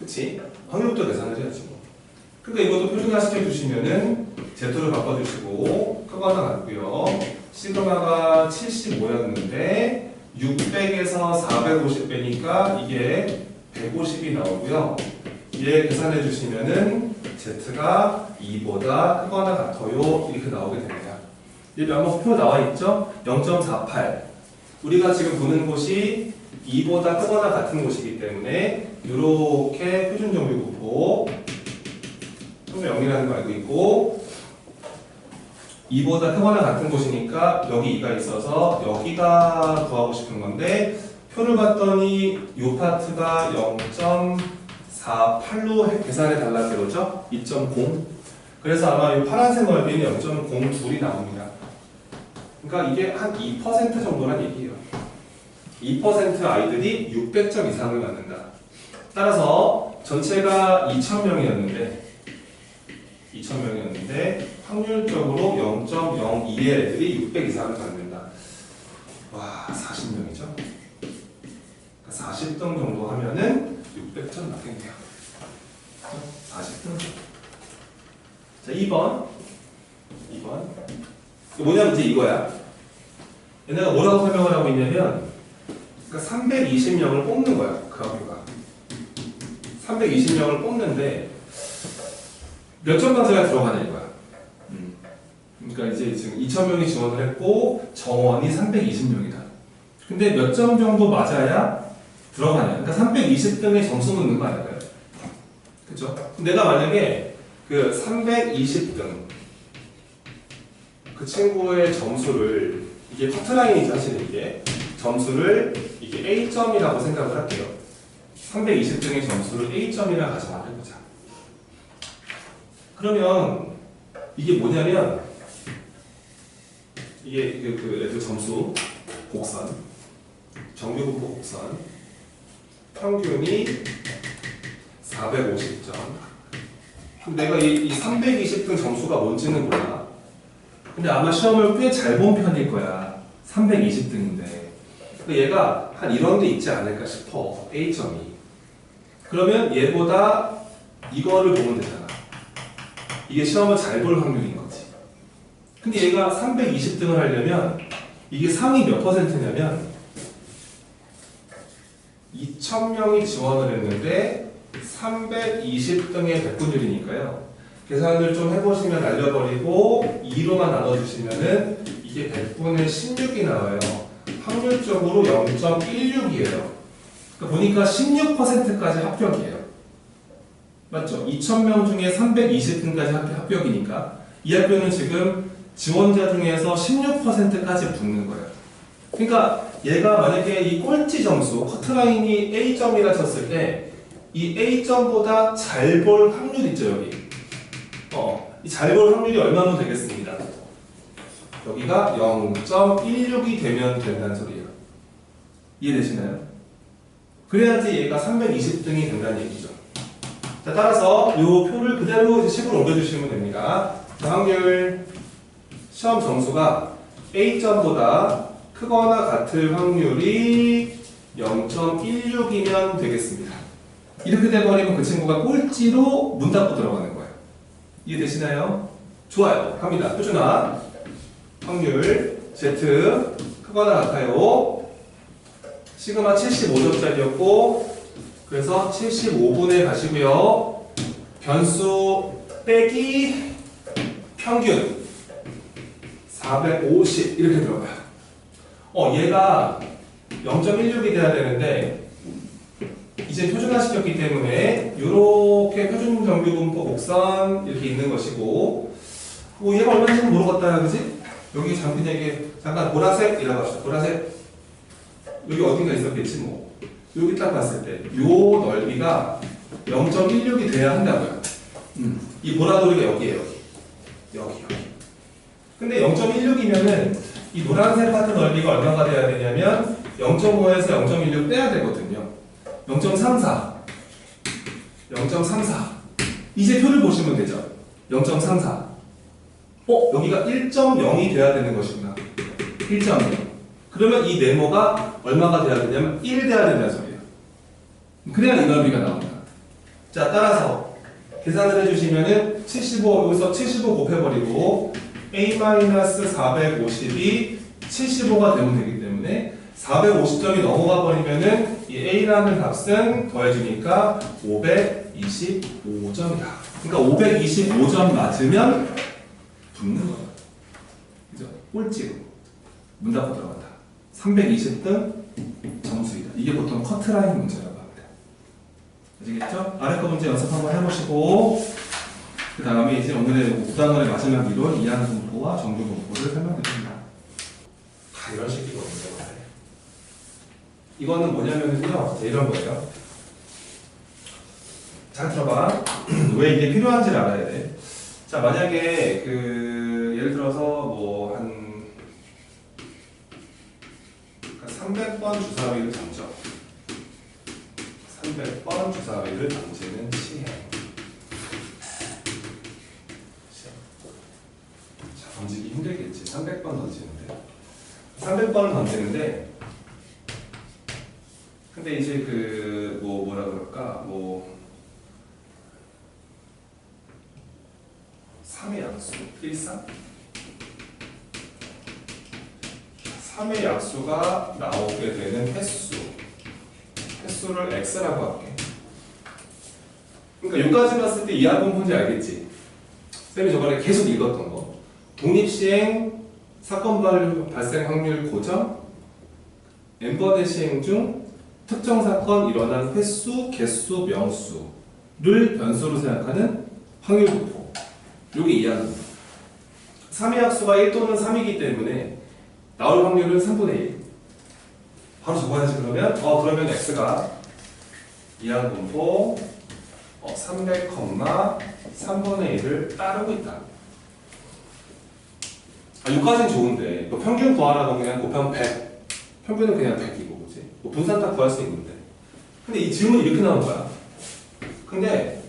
그치? 확률부터 계산해줘야지 뭐. 근데 이것도 표준화 시켜주시면은 Z를 바꿔주시고 크거나 같고요. 시그마가 75였는데 600에서 450 빼니까 이게 150이 나오고요. 얘 계산해주시면은 Z가 2보다 크거나 같아요. 이렇게 나오게 됩니다. 이 면목표 나와있죠? 0.48. 우리가 지금 보는 곳이 2보다 크거나 같은 곳이기 때문에 이렇게 표준 정규분포 0이라는 거 알고 있고 2보다 크거나 같은 곳이니까 여기 2가 있어서 여기가 구하고 싶은 건데 표를 봤더니 이 파트가 0.48로 계산해 달라 그러죠? 2.0. 그래서 아마 이 파란색 넓이는 0.02이 나옵니다. 그러니까 이게 한 2% 정도란 얘기예요. 2% 아이들이 600점 이상을 맞는다. 따라서 전체가 2,000명이었는데 확률적으로 0.02의 애들이 600 이상을 받는다. 와, 40명이죠? 40등 정도 하면은 600점 맞겠네요. 40등. 자, 2번. 뭐냐면 이제 이거야. 얘네가 뭐라고 설명을 하고 있냐면, 그러니까 320명을 뽑는 거야, 그 학교가. 320명을 뽑는데, 몇 점 강사가 들어가냐 이거야. 그러니까 이제 지금 2,000명이 지원을 했고, 정원이 320명이다. 근데 몇 점 정도 맞아야 들어가냐. 그러니까 320등의 점수 넣는 거 아닐까요? 그쵸? 내가 만약에 그 320등, 그 친구의 점수를, 이게 커트라인이죠, 사실 이게. 점수를 이게 A점이라고 생각을 할게요. 320등의 점수를 A점이라 가정을 해보자. 그러면 이게 뭐냐면, 이게 그 애들 점수, 곡선, 정규분포 곡선, 평균이 450점. 내가 이 320등 점수가 뭔지는 몰라. 근데 아마 시험을 꽤 잘 본 편일 거야. 320등인데. 근데 얘가 한 이런 데 있지 않을까 싶어. A점이. 그러면 얘보다 이거를 보면 되잖아. 이게 시험을 잘 볼 확률인 거지. 근데 얘가 320등을 하려면 이게 상위 몇 %냐면 2,000명이 지원을 했는데 320등의 백분율이니까요. 계산을 좀 해보시면 날려버리고 2로만 나눠주시면은 이게 100분의 16이 나와요. 확률적으로 0.16이에요. 그러니까 보니까 16%까지 합격이에요. 맞죠? 2,000명 중에 320등까지 합격이니까 이 학교는 지금 지원자 중에서 16%까지 붙는 거예요. 그러니까 얘가 만약에 이 꼴찌 점수, 커트라인이 A점이라 쳤을 때 이 A점보다 잘 볼 확률 있죠, 여기. 이 잘 볼 확률이 얼마면 되겠습니다. 여기가 0.16이 되면 된다는 소리예요. 이해되시나요? 그래야지 얘가 320등이 된다는 얘기죠. 자, 따라서 이 표를 그대로 이제 식으로 옮겨주시면 됩니다. 자, 확률 시험 점수가 A점보다 크거나 같을 확률이 0.16이면 되겠습니다. 이렇게 돼버리면 그 친구가 꼴찌로 문 닫고 들어가는 거예요. 이해되시나요? 좋아요. 갑니다. 표준화 확률 Z 크거나 같아요. 시그마 75점짜리였고 그래서 75분에 가시고요. 변수 빼기 평균 450 이렇게 들어가요. 얘가 0.16이 돼야 되는데 이제 표준화 시켰기 때문에 이렇게 표준 정규 분포 곡선 이렇게 있는 것이고 얘가 얼마인지 모르겠다 그지? 여기 잠깐 보라색이라고 합시다. 보라색 여기 어딘가 있었겠지 뭐. 여기 딱 봤을 때 요 넓이가 0.16이 돼야 한다고요. 이 보라돌이가 여기에요. 여기. 근데 0.16이면은 이 노란색 파트 넓이가 얼마가 돼야 되냐면 0.5에서 0.16 빼야 되거든요. 0.34 이제 표를 보시면 되죠. 0.34 여기가 1.0이 돼야 되는 것이구나. 1.0 그러면 이 네모가 얼마가 돼야 되냐면 1 돼야 된다는 소리예요. 그래야 이 넓이가 나옵니다. 자, 따라서 계산을 해주시면은 75 여기서 75 곱해버리고 A-450이 75가 되면 되기 때문에 450점이 넘어가 버리면은 이 A라는 값은 더해주니까 525점이다. 그러니까 525점 맞으면 붙는 거예요. 그죠? 꼴찌로 문 닫고 들어간다. 320등 점수이다. 이게 보통 커트라인 문제라고 합니다. 아시겠죠? 아래 거 문제 연습 한번 해보시고 그 다음에 이제 오늘의 9단원의 마지막 이론 이항 분포와 정규 분포를 설명드립니다. 다 이런 식이거든요. 이거는 뭐냐면요, 이런 거예요. 잘 들어봐. 왜 이게 필요한지를 알아야 돼. 자, 만약에 예를 들어서 뭐 한 300번 주사위를 던져. 300번 주사위를 던지는 시행. 자, 던지기 힘들겠지. 300번 던지는데. 300번을 던지는데 근데 이제 뭐라 그럴까 3의 약수 1, 3의 약수가 나오게 되는 횟수를 x라고 할게. 그러니까 여기까지 봤을 때 이하분 뭔지 알겠지? 쌤이 저번에 계속 읽었던 거 독립시행 사건 발생 확률 고정 n번의 시행 중 특정 사건 일어난 횟수, 개수, 명수를 변수로 생각하는 확률 분포. 요게 이하분. 3의 약수가 1 또는 3이기 때문에 나올 확률은 3분의 1. 바로 적어야지 그러면 그러면 x가 이하분 분포 300, 3분의 1을 따르고 있다. 여기까지는 좋은데 평균 구하라고 그냥 곱하면 100. 평균은 그냥 100이고 그치? 분산 딱 구할 수 있는데 근데 이 질문이 이렇게 나온 거야. 근데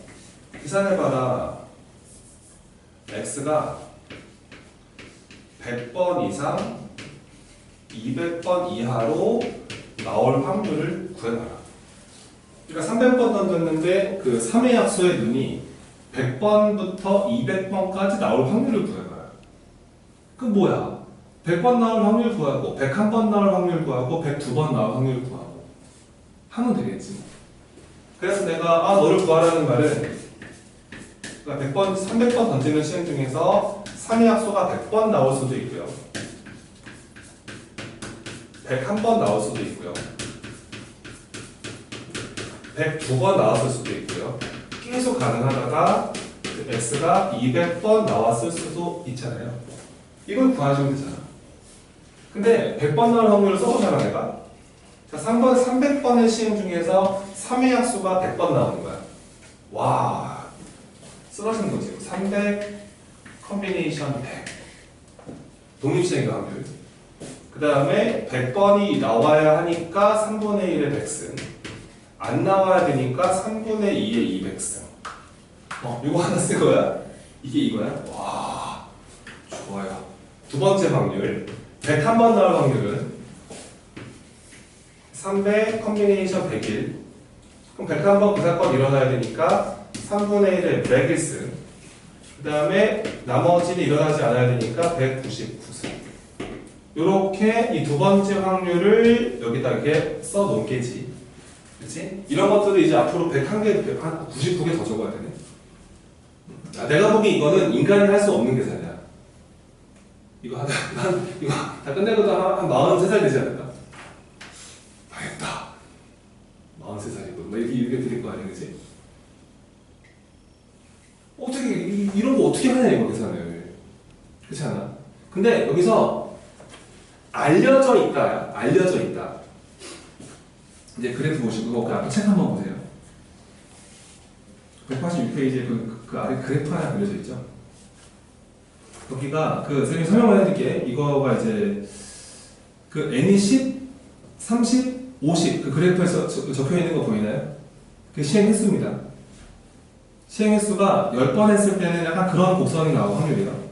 계산해봐라. x가 100번 이상 200번 이하로 나올 확률을 구해봐라. 그러니까 300번 던졌는데 그 3의 약수의 눈이 100번부터 200번까지 나올 확률을 구해봐라. 그 뭐야? 100번 나올 확률 구하고 101번 나올 확률 구하고 102번 나올 확률 구하고 하면 되겠지. 그래서 내가 너를 구하라는 말은 그러니까 100번, 300번 던지는 시행 중에서 3의 합수가 100번 나올 수도 있고요. 101번 나올 수도 있고요. 102번 나왔을 수도 있고요. 계속 가능하다가 x가 200번 나왔을 수도 있잖아요. 이걸 구하시면 되잖아. 근데 100번 나올 확률을 써보잖아 내가. 자, 300번의 시행 중에서 3의 합수가 100번 나오는 거야. 와, 쓰러진 거지. 300 컨비네이션 100 독립시행의 확률. 그 다음에 100번이 나와야 하니까 3분의 1의 100승, 안 나와야 되니까 3분의 2의 200승. 이거 하나 쓴 거야? 이게 이거야? 와, 좋아요. 두 번째 확률, 101번 나올 확률은 300 컨비네이션 101. 그럼 101번 그 사건 일어나야 되니까 3분의 1의 101승. 그 다음에 나머지는 일어나지 않아야 되니까 199승. 요렇게 이 두 번째 확률을 여기다 이렇게 써 놓겠지. 그치? 이런 것들을 이제 앞으로 101개, 한 99개 더 적어야 되네. 내가 보기 이거는 인간이 할 수 없는 계산이야. 이거 이거 다 끝내고 한 43살 되지 않을까? 다 했다. 43살이고. 막 이렇게 드릴 거 아니야, 그치? 어떻게, 이런 거 어떻게 하냐, 이거 계산을. 그렇지 않아? 근데 여기서 알려져 있다. 알려져 있다. 이제 그래프 보시고, 그 앞에 책 한번 보세요. 186페이지에 그 아래 그래프 하나 그려져 있죠. 여기가 선생님 설명을 해드릴게. 이거가 이제 그 n이 10, 30, 50 그 그래프에서 적혀 있는 거 보이나요? 그 시행 횟수입니다. 시행 횟수가 10번 했을 때는 약간 그런 곡선이 나오고 확률이요.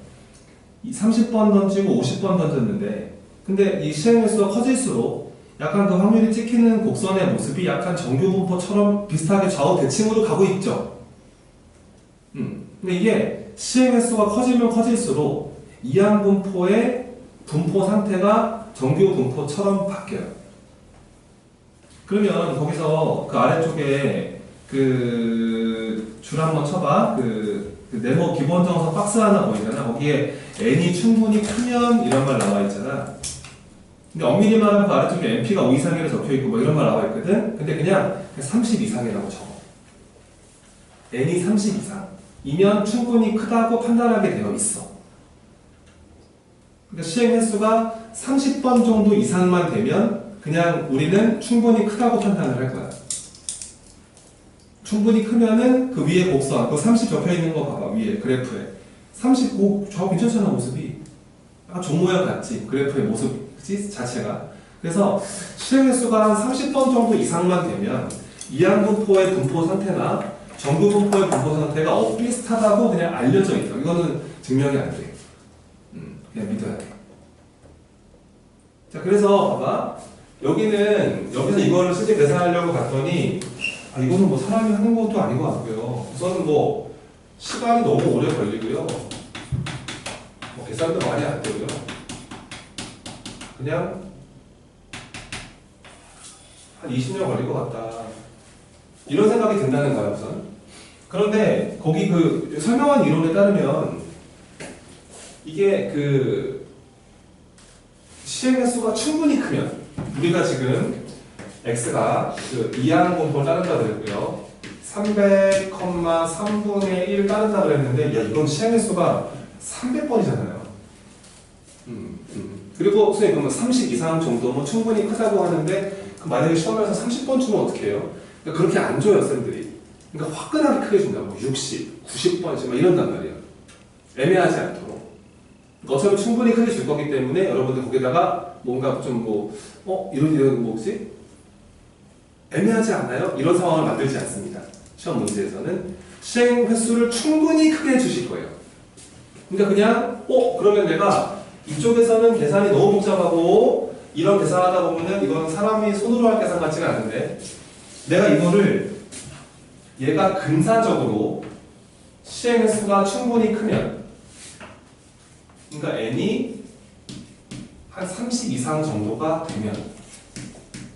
30번 던지고 50번 던졌는데, 근데 이 시행 횟수가 커질수록 약간 그 확률이 찍히는 곡선의 모습이 약간 정규 분포처럼 비슷하게 좌우 대칭으로 가고 있죠. 근데 이게 시행 횟수가 커지면 커질수록 이항 분포의 분포 상태가 정규 분포처럼 바뀌어요. 그러면 거기서 그 아래쪽에 그 줄 한번 쳐봐. 그 네모 기본 정서 박스 하나 보이잖아. 거기에 n이 충분히 크면 이런 말 나와 있잖아. 근데 엄밀히 말하면 그 아래쪽에 np가 5 이상이라 적혀 있고 뭐 이런 말 나와 있거든. 근데 그냥 30 이상이라고 적어. n이 30 이상이면 충분히 크다고 판단하게 되어 있어. 그러니까 시행 횟수가 30번 정도 이상만 되면 그냥 우리는 충분히 크다고 판단을 할 거야. 충분히 크면은 그 위에 곡선, 그 30 적혀 있는 거 봐봐. 위에 그래프에 30 좌우 괜찮잖아. 모습이 약간 종 모양 같지. 그래프의 모습 그치? 자체가. 그래서 시행 횟수가 한 30번 정도 이상만 되면 이항 분포의 분포 상태나 정규 분포의 분포 상태가 엇비슷하다고 그냥 알려져 있다. 이거는 증명이 안 돼. 그냥 믿어야 돼. 자, 그래서 봐봐. 여기서 이거를 실제 계산하려고 봤더니 이거는 뭐 사람이 하는 것도 아닌 것 같고요. 우선은 뭐 시간이 너무 오래 걸리고요. 뭐 계산도 많이 안 되고요. 그냥 한 20년 걸릴 것 같다. 이런 생각이 든다는 거야, 우선. 그런데 거기 그 설명한 이론에 따르면 이게 그 시행 횟수가 충분히 크면 우리가 지금 x가 그 이항 분포를 따른다 그랬고요. 300,3분의 1 따른다 그랬는데 야 이건 시행 횟수가 300번이잖아요. 그리고 선생님 그러면 30 이상 정도면 충분히 크다고 하는데 그 만약에 시험에서 30번 주면 어떻게 해요? 그러니까 그렇게 안 줘요, 쌤들이. 그러니까 화끈하게 크게 준다고. 60, 90번씩 막 이런단 말이에요. 애매하지 않도록. 그러니까 어차피 충분히 크게 줄 거기 때문에 여러분들 거기다가 뭔가 좀 이런 뭐지? 애매하지 않나요? 이런 상황을 만들지 않습니다. 시험 문제에서는 시행 횟수를 충분히 크게 주실 거예요. 그러니까 그냥 그러면 내가 이쪽에서는 계산이 너무 복잡하고 이런 계산하다 보면은 이건 사람이 손으로 할 계산 같지가 않은데 내가 이거를 얘가 근사적으로 시행 횟수가 충분히 크면 그러니까 n이 한 30 이상 정도가 되면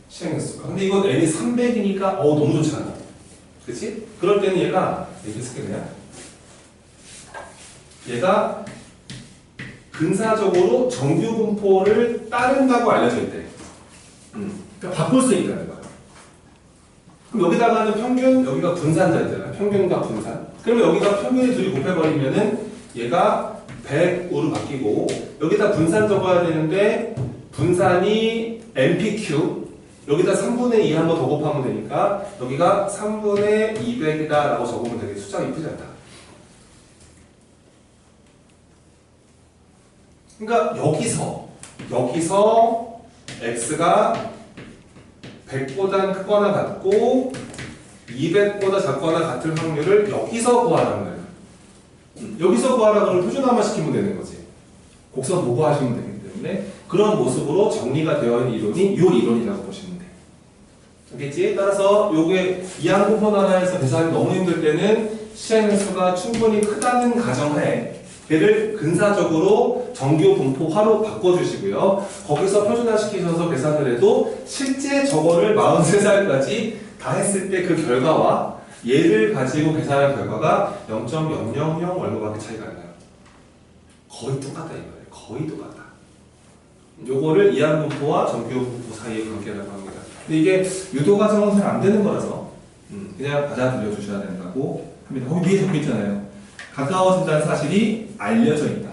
시행 횟수가 근데 이건 n이 300이니까 너무 좋잖아. 그치? 그럴 때는 얘가 이렇게 쓸게 그냥. 얘가 근사적으로 정규 분포를 따른다고 알려져 있대. 그러니까 바꿀 수 있다는 거야. 그럼 여기다가는 평균, 여기가 분산자잖아. 평균과 분산. 그러면 여기가 평균이 둘이 곱해버리면은 얘가 100으로 바뀌고 여기다 분산 적어야 되는데 분산이 NPQ 여기다 3분의 2 한 번 더 곱하면 되니까 여기가 3분의 200이다 라고 적으면 되게 숫자가 이쁘지 않다. 그러니까 여기서 x가 100보다 크거나 같고 200보다 작거나 같을 확률을 여기서 구하라는 거예요. 여기서 구하라고 하면 표준화만 시키면 되는 거지. 곡선 보고 하시면 되기 때문에 그런 모습으로 정리가 되어 있는 이론이 이 이론이라고 보시면 돼. 알겠지? 따라서 요게 이항분포 하나에서 계산이 너무 힘들 때는 시행 횟수가 충분히 크다는 가정하에 얘를 근사적으로 정규 분포화로 바꿔주시고요. 거기서 표준화시키셔서 계산을 해도 실제 저거를 43살까지 다 했을 때 그 결과와 얘를 가지고 계산한 결과가 0.000 얼마밖에 차이가 안 나요. 거의 똑같다 이거예요. 거의 똑같다. 요거를 이항분포와 정규 분포 사이의 관계라고 합니다. 근데 이게 유도 과정은 잘 안 되는 거라서 그냥 받아들여 주셔야 된다고 합니다. 거기 위에 적혀 있잖아요. 가까워진다는 사실이 알려져 있다.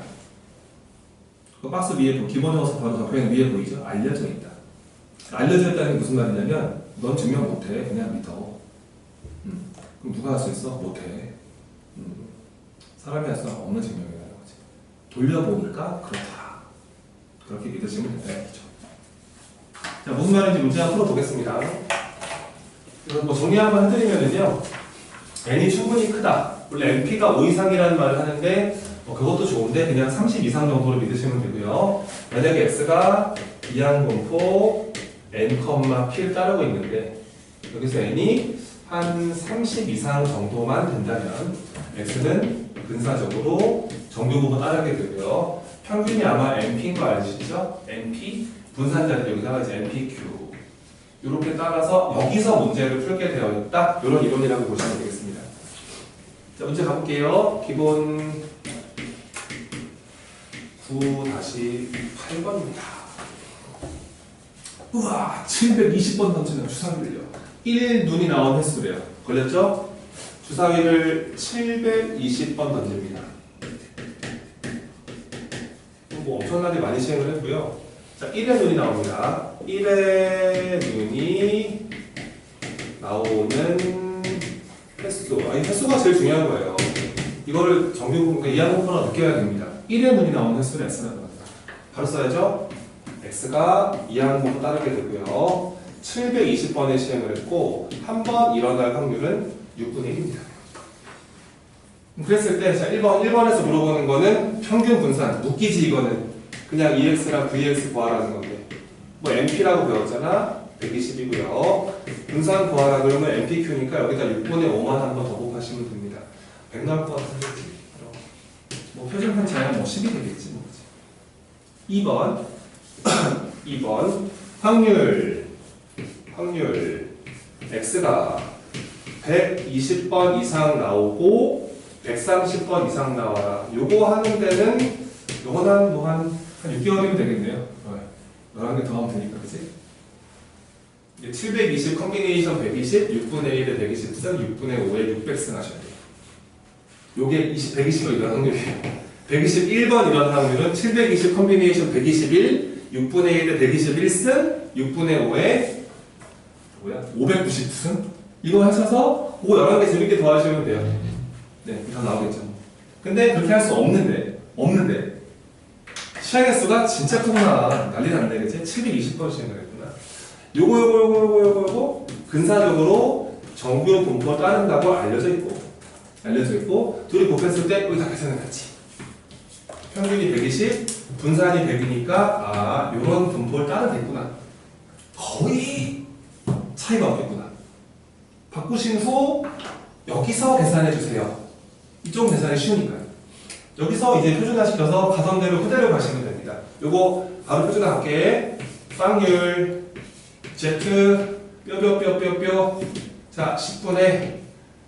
그 박스 위에 기본적으로 바로 적혀있는 위에 보이죠? 알려져 있다. 알려져 있다는 게 무슨 말이냐면 넌 증명 못해. 그냥 믿어. 그럼 누가 할 수 있어? 못해. 사람이 할 수 없는 증명이라는 거지. 돌려보니까 그렇다. 그렇게 믿으시면 되겠죠. 자, 무슨 말인지 문제 한번 풀어보겠습니다. 그래서 뭐 정리 한번 해드리면은요. n이 충분히 크다. 원래 np가 5 이상이라는 말을 하는데 그것도 좋은데 그냥 30 이상 정도로 믿으시면 되고요. 만약에 x가 이항분포 n, p를 따르고 있는데 여기서 n이 한 30 이상 정도만 된다면 x는 근사적으로 정규분포 따르게 되고요. 평균이 아마 np인 거 아시죠? np 분산자들 여기다가 이제 npq 이렇게 따라서 여기서 문제를 풀게 되어 있다. 이런 이론이라고 보시면 되겠습니다. 자, 문제 가볼게요. 기본 9-8번입니다. 우와, 720번 던지는 주사위를요. 1 눈이 나온 횟수래요. 걸렸죠? 주사위를 720번 던집니다. 뭐 엄청나게 많이 시행을 했고요. 자, 1의 눈이 나옵니다. 1의 눈이 나오는 횟수. 아니, 횟수가 제일 중요한 거예요. 이거를 정규, 이항분포로 느껴야 됩니다. 1의 눈이 나오는 횟수를 x라는 겁니다. 바로 써야죠. x가 이항분포 따르게 되고요. 720번에 시행을 했고, 한 번 일어날 확률은 6분의 1입니다. 그랬을 때, 자, 1번에서 물어보는 거는 평균 분산, 웃기지 이거는. 그냥 EX랑 VX 구하라는 건데. 뭐 NP라고 배웠잖아. 120이고요. 분산 구하라 그러면 NPQ니까 여기다 6분의 5만 한 번 더 곱하시면 됩니다. 100 나올 것 같은데. 뭐 표준 편차야 뭐 10이 되겠지. 뭐. 2번. 2번. 확률. X가 120번 이상 나오고 130번 이상 나와라. 요거 하는 데는 요거는 뭐 한 6개월이면 되겠네요. 너랑 게 더 하면 되니까, 그치? 720 컨비네이션 120, 6분의 1에 120 쓴 6분의 5에 600 쓴 하셔야 돼요. 요게 120을 일어난 확률이에요. 121번 일어난 확률은 720 컨비네이션 121, 6분의 1에 121 쓴 6분의 5에 590 쓴? 이거 하셔서 그거 11개 재밌게 더하시면 돼요. 네, 다 나오겠죠. 근데 그렇게 할 수 없는데 시행 횟수가 진짜 크구나. 난리 났네, 그치? 720번 시행을 했구나. 요거 근사적으로 정규 분포를 따른다고 알려져 있고 둘이 곱했을 때 여기 다 계산을 같이 평균이 120, 분산이 100이니까 요런 분포를 따르겠구나. 거의 차이가 없겠구나. 바꾸신 후 여기서 계산해 주세요. 이쪽 계산이 쉬우니까요. 여기서 이제 표준화시켜서 가던 대로 그대로 가시면 됩니다. 요거 바로 표준화할게. 확률 Z 뼈 자 10분의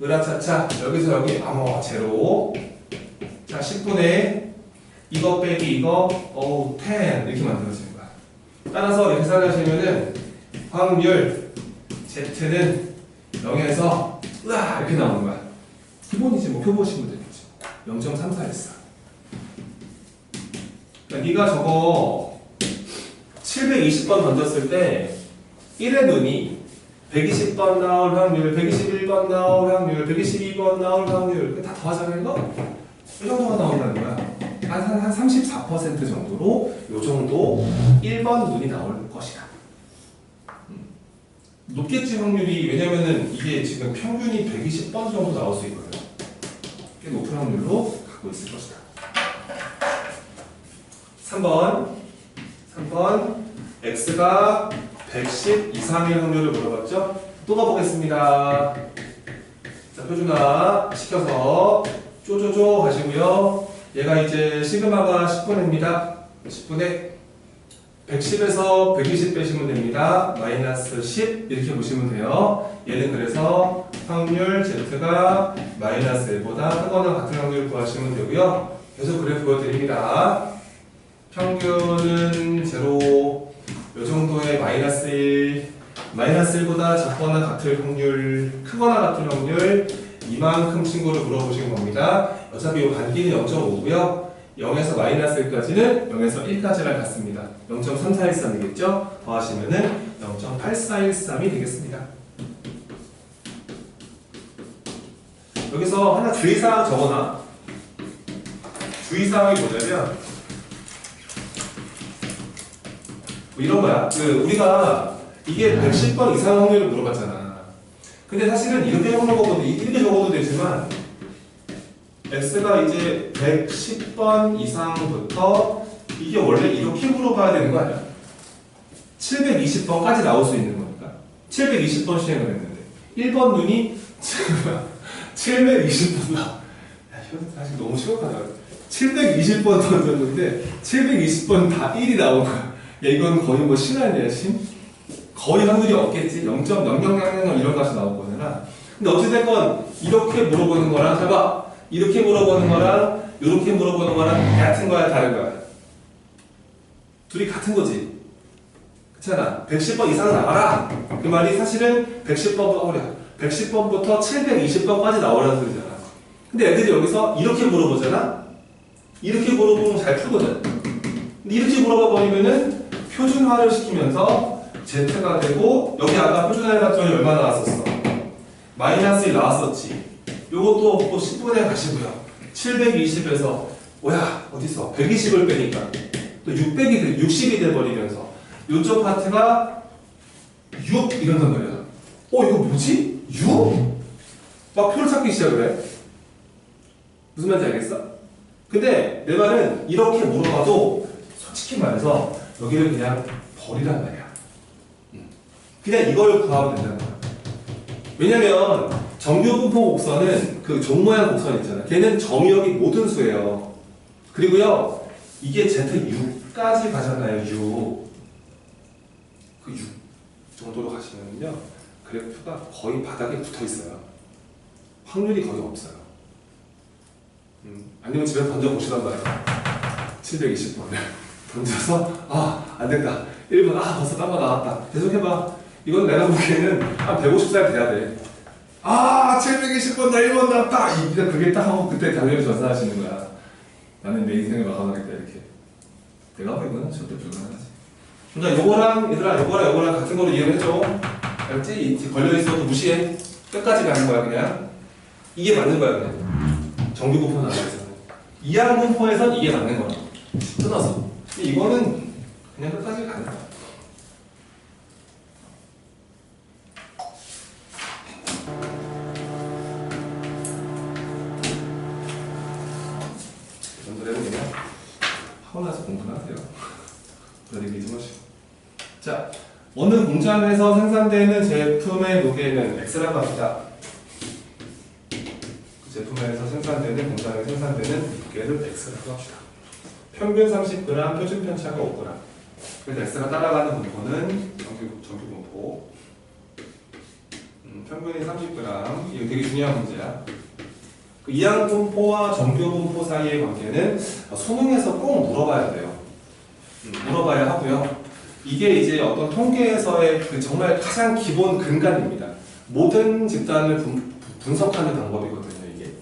으라차차 여기서 여기 제로. 자 10분의 이거 빼기 이거 10 이렇게 만들어지는 거야. 따라서 이렇게 계산하시면은 확률 Z는 0에서 으아 이렇게 나오는 거야. 기본이지 뭐 표 보시면 되겠지. 0.3414. 그러니까 네가 저거 720번 던졌을 때 1의 눈이 120번 나올 확률, 121번 나올 확률, 122번 나올 확률 다 더하자면 이거? 이 정도가 나온다는 거야. 한 34% 정도로 이 정도 1번 눈이 나올 것이다. 높겠지 확률이. 왜냐면은 이게 지금 평균이 120번 정도 나올 수 있거든. 꽤 높은 확률로 갖고 있을 것이다. 3번 x가 110 이상의 확률을 물어봤죠? 또 가보겠습니다. 자, 표준화 시켜서 쪼쪼쪼 가시고요. 얘가 이제 시그마가 10분입니다. 10분의 110에서 120 빼시면 됩니다. 마이너스 10 이렇게 보시면 돼요. 얘는 그래서 확률 Z가 마이너스 1보다 크거나 같은 확률을 구하시면 되고요. 계속 그래프 보여드립니다. 평균은 제로, 요 정도의 마이너스 1, 마이너스 1보다 작거나 같을 확률, 크거나 같은 확률, 이만큼 친구를 물어보신 겁니다. 어차피 이 반기는 0.5고요. 0에서 마이너스 1까지는 0에서 1까지랑 같습니다. 0.3413이겠죠? 더하시면은 0.8413이 되겠습니다. 여기서 하나 주의사항 적어놔. 주의사항이 뭐냐면 뭐 이런 거야. 우리가 이게 110번 이상 확률을 물어봤잖아. 근데 사실은 이렇게 적는 거거든. 이렇게 적어도 되지만 x가 이제 110번 이상부터 이게 원래 이렇게 물어봐야 되는 거 아니야? 720번까지 나올 수 있는 거니까. 720번 시행을 했는데 1번 눈이 720번 나와. 야, 이거 사실 너무 심각하다. 720번 던졌는데 720번 다 1이 나온 거야. 야, 이건 거의 뭐 신화냐, 신? 거의 확률이 없겠지. 0.0000 이런 값이 나올 거잖아. 근데 어찌됐건 이렇게 물어보는 거랑 해봐. 이렇게 물어보는 거랑 이렇게 물어보는 거랑 같은 거야, 다른 거야? 둘이 같은 거지. 그렇잖아. 110번 이상 나와라. 그 말이 사실은 110번부터 720번까지 나오라는 소리잖아. 근데 애들이 여기서 이렇게 물어보잖아. 이렇게 물어보면 잘 풀거든. 근데 이렇게 물어봐 버리면은 표준화를 시키면서 Z가 되고, 여기 아까 표준화 해봤더니 얼마 나왔었어? 마이너스 1 나왔었지. 요것도 또 10분에 가시고요. 720에서 뭐야 어디서 120을 빼니까 또 60이 돼버리면서 요쪽 파트가 6 이런단 말이야. 이거 뭐지? 6? 막 표를 찾기 시작을 해. 무슨 말인지 알겠어? 근데 내 말은 이렇게 물어봐도 솔직히 말해서 여기를 그냥 버리란 말이야. 그냥 이걸 구하면 된다는 거야. 왜냐면 정규분포 곡선은 그 종 모양 곡선 있잖아. 걔는 정의역이 모든 수예요. 그리고요, 이게 Z6까지 가잖아요. 6. 그 6 정도로 가시면요, 그래프가 거의 바닥에 붙어 있어요. 확률이 거의 없어요. 아니면 집에 던져보시단 말이야. 720번을 던져서 안 된다. 1번 벌써 딴 거 나왔다. 계속해봐. 이건 내가 보기에는 한 150살 돼야 돼. 720번 나 1번 나왔다. 그게 딱 하고 그때 당연히 전사하시는 거야. 나는 내 인생을 마감하겠다 이렇게. 내가 보기에는 절대 불가능하지. 그러니까 요거랑 같은 거로 이해를 해줘. 알지? 걸려있어도 무시해. 끝까지 가는 거야 그냥. 이게 맞는 거야 그냥. 정규분포 나와있어서. 이항분포에선 이게 맞는 거야. 끊어서. 근데 이거는 그냥 끝까지 가는 거야. 하고 나서 공부는 하세요. 그러지 마시고. 자, 어느 공장에서 생산되는 제품의 무게는 X라고 합니다. 그 제품에서 생산되는 공장에 생산되는 무게를 X라고 합시다. 평균 30g, 표준 편차가 5g. 그래서 X가 따라가는 분포는 정규 분포. 평균이 30g. 이거 되게 중요한 문제야. 그 이항분포와 정교분포 사이의 관계는 수능에서 꼭 물어봐야 돼요. 물어봐야 하고요. 이게 이제 어떤 통계에서의 그 정말 가장 기본 근간입니다. 모든 집단을 분석하는 방법이거든요, 이게.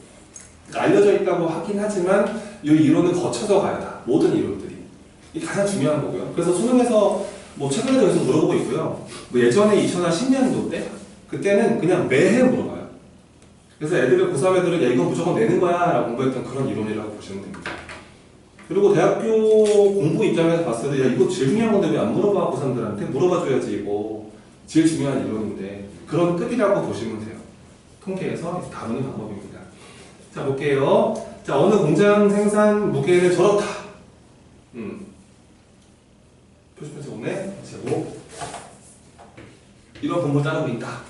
알려져 있다고 하긴 하지만 이 이론은 거쳐서 가야 다. 모든 이론들이. 이게 가장 중요한 거고요. 그래서 수능에서 뭐 최근에도 계속 물어보고 있고요. 뭐 예전에 2010년도 때 그때는 그냥 매해 물어봐요. 그래서 애들의 고3 애들은 야 이건 무조건 내는 거야 라고 공부했던 그런 이론이라고 보시면 됩니다. 그리고 대학교 공부 입장에서 봤을 때 야 이거 제일 중요한 건데 왜 안 물어봐 고3들한테 물어봐줘야지 이거 제일 중요한 이론인데 그런 급이라고 보시면 돼요. 통계에서 다루는 방법입니다. 자 볼게요. 자 어느 공장 생산 무게는 저렇다. 표시표시 오네. 제곱 이런 분모 따르고 있다.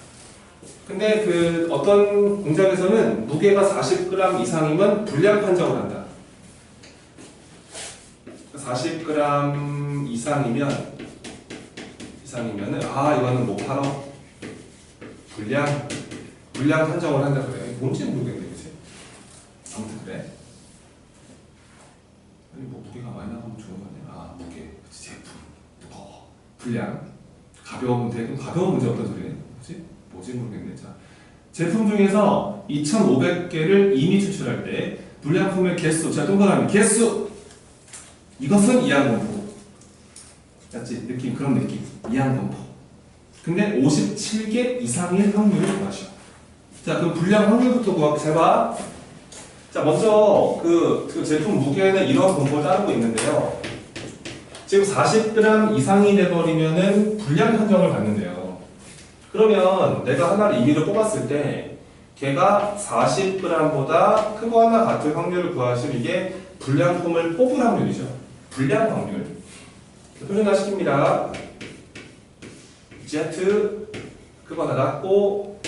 근데 그 어떤 공장에서는 무게가 40g 이상이면 불량 판정을 한다. 40g 이상이면은 이거는 못 팔아. 불량 판정을 한다 그래. 뭔지 모르겠네, 그치? 아무튼 그래. 아니 뭐 무게가 많이 나가면 좋은 거 아니야? 무게, 그치, 제품, 불량, 가벼운 문제, 그럼 가벼운 문제 어떤 소리예요? 그치? 뭐지 모르겠네. 자, 제품 중에서 2,500개를 이미 추출할 때 불량품의 개수, 자 동그라미 개수. 이것은 이항분포. 맞지? 느낌, 그런 느낌. 이항분포. 근데 57개 이상일 확률을 구하시오. 자, 그럼 불량 확률부터 구하고 잘 봐. 자, 먼저 그 제품 무게는 이런 분포를 따르고 있는데요. 지금 40g 이상이 돼버리면은 불량 판정을 받는데요. 그러면 내가 하나를 임의로 뽑았을 때 걔가 40g보다 크거나 같을 확률을 구하시면 이게 불량품을 뽑을 확률이죠. 불량 확률. 표준화 시킵니다. Z 크거나 같고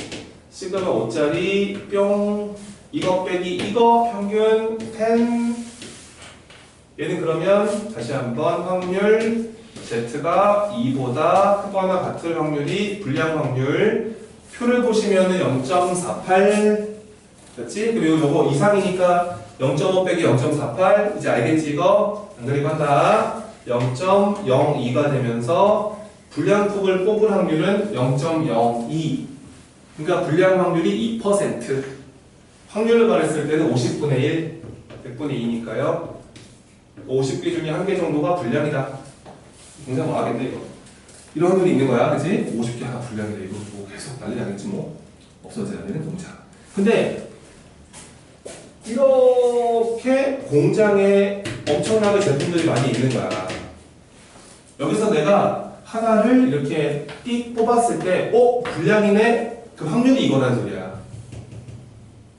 시그마 5짜리 뿅 이거 빼기 이거 평균 10 얘는 그러면 다시 한번 확률 Z가 2보다 크거나 같을 확률이 불량 확률 표를 보시면은 0.48 됐지? 그리고 요거 이상이니까 0.5 빼기 0.48 이제 알겠지 이거? 안 그리고 한다 0.02가 되면서 불량품을 뽑을 확률은 0.02 그러니까 불량 확률이 2% 확률을 말했을 때는 50분의 1 100분의 2니까요 50개 중에 1개 정도가 불량이다 굉장히 뭐 하겠네 이거 이런 확률이 있는 거야 그치? 50개 하나 불량이다 이거 뭐 계속 난리 나겠지 뭐 없어져야 되는 동작 근데 이렇게 공장에 엄청나게 제품들이 많이 있는 거야 여기서 내가 하나를 이렇게 띡 뽑았을 때 불량이네? 그 확률이 이거란 소리야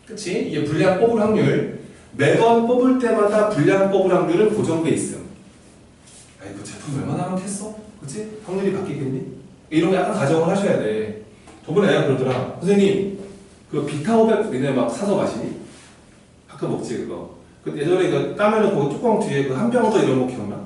그치? 이게 불량 뽑을 확률 매번 뽑을 때마다 불량 뽑을 확률은 고정돼 있음 아이 그 제품 얼마나 하면 했어? 그치? 확률이 바뀌겠니? 이런 거 약간 가정을 하셔야 돼 저번에 애가 그러더라 선생님 그 비타오백 니네 막 사서 마시니? 가끔 먹지 그거 그 예전에 그 따면은 거기 뚜껑 뒤에 그 한 병 더 이런 거 기억나?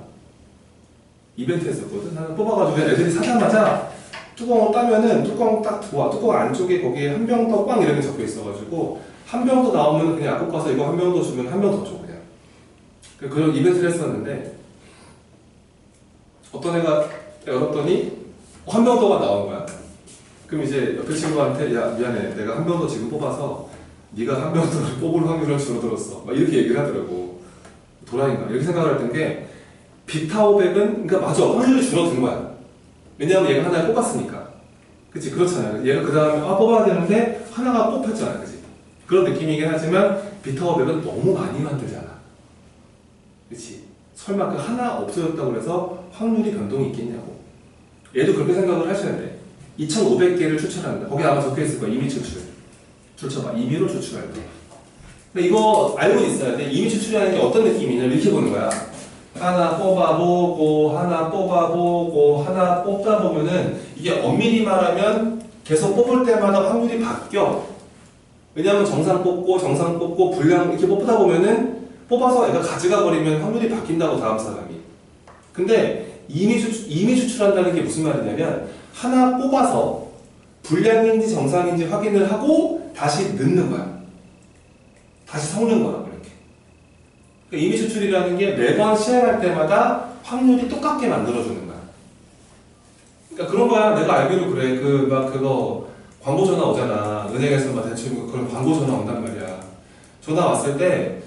이벤트 했었거든 나는 뽑아가지고 애들이 사자마자 뚜껑을 따면은 뚜껑 딱 들어와 뚜껑 안쪽에 거기에 한 병 더 꽝 이렇게 적혀 있어가지고 한 병 더 나오면 그냥 약국 가서 이거 한 병 더 주면 한 병 더 줘 그냥 그런 이벤트를 했었는데 어떤 애가 열었더니 한 병 더가 나온 거야 그럼 이제 옆에 친구한테 야 미안해 내가 한 병 더 지금 뽑아서 네가 한 병 더 뽑을 확률을 줄어들었어 막 이렇게 얘기를 하더라고 도라인가 이렇게 생각을 했던 게 비타오백은 그러니까 맞아 확률이 줄어든 거야 왜냐하면 얘가 하나를 뽑았으니까 그치 그렇잖아요 얘가 그 다음에 뽑아야 되는데 하나가 뽑혔잖아 그치 그런 느낌이긴 하지만 비타오백은 너무 많이 만들잖아 그치 설마 그 하나 없어졌다고 해서 확률이 변동이 있겠냐고 얘도 그렇게 생각을 하셔야 돼 2,500개를 추출한다 거기 아마 적혀있을 거야 임의 추출 줄쳐봐 임의로 추출할 때 근데 이거 알고 있어야 돼 임의 추출이라는 게 어떤 느낌이냐 이렇게 보는 거야 하나 뽑아보고 하나 뽑아보고 하나 뽑다 보면은 이게 엄밀히 말하면 계속 뽑을 때마다 확률이 바뀌어 왜냐하면 정상 뽑고 불량 이렇게 뽑다 보면은 뽑아서 애가 가져가 버리면 확률이 바뀐다고 다음 사람이 근데 임의 추출한다는 게 무슨 말이냐면 하나 뽑아서 불량인지 정상인지 확인을 하고 다시 넣는 거야. 다시 섞는 거라고 이렇게. 그러니까 이미 추출이라는 게 매번 시행할 때마다 확률이 똑같게 만들어주는 거야. 그러니까 그런 거야. 내가 알기로 그래. 그거 광고 전화 오잖아. 은행에서 막 대충 그런 광고 전화 온단 말이야. 전화 왔을 때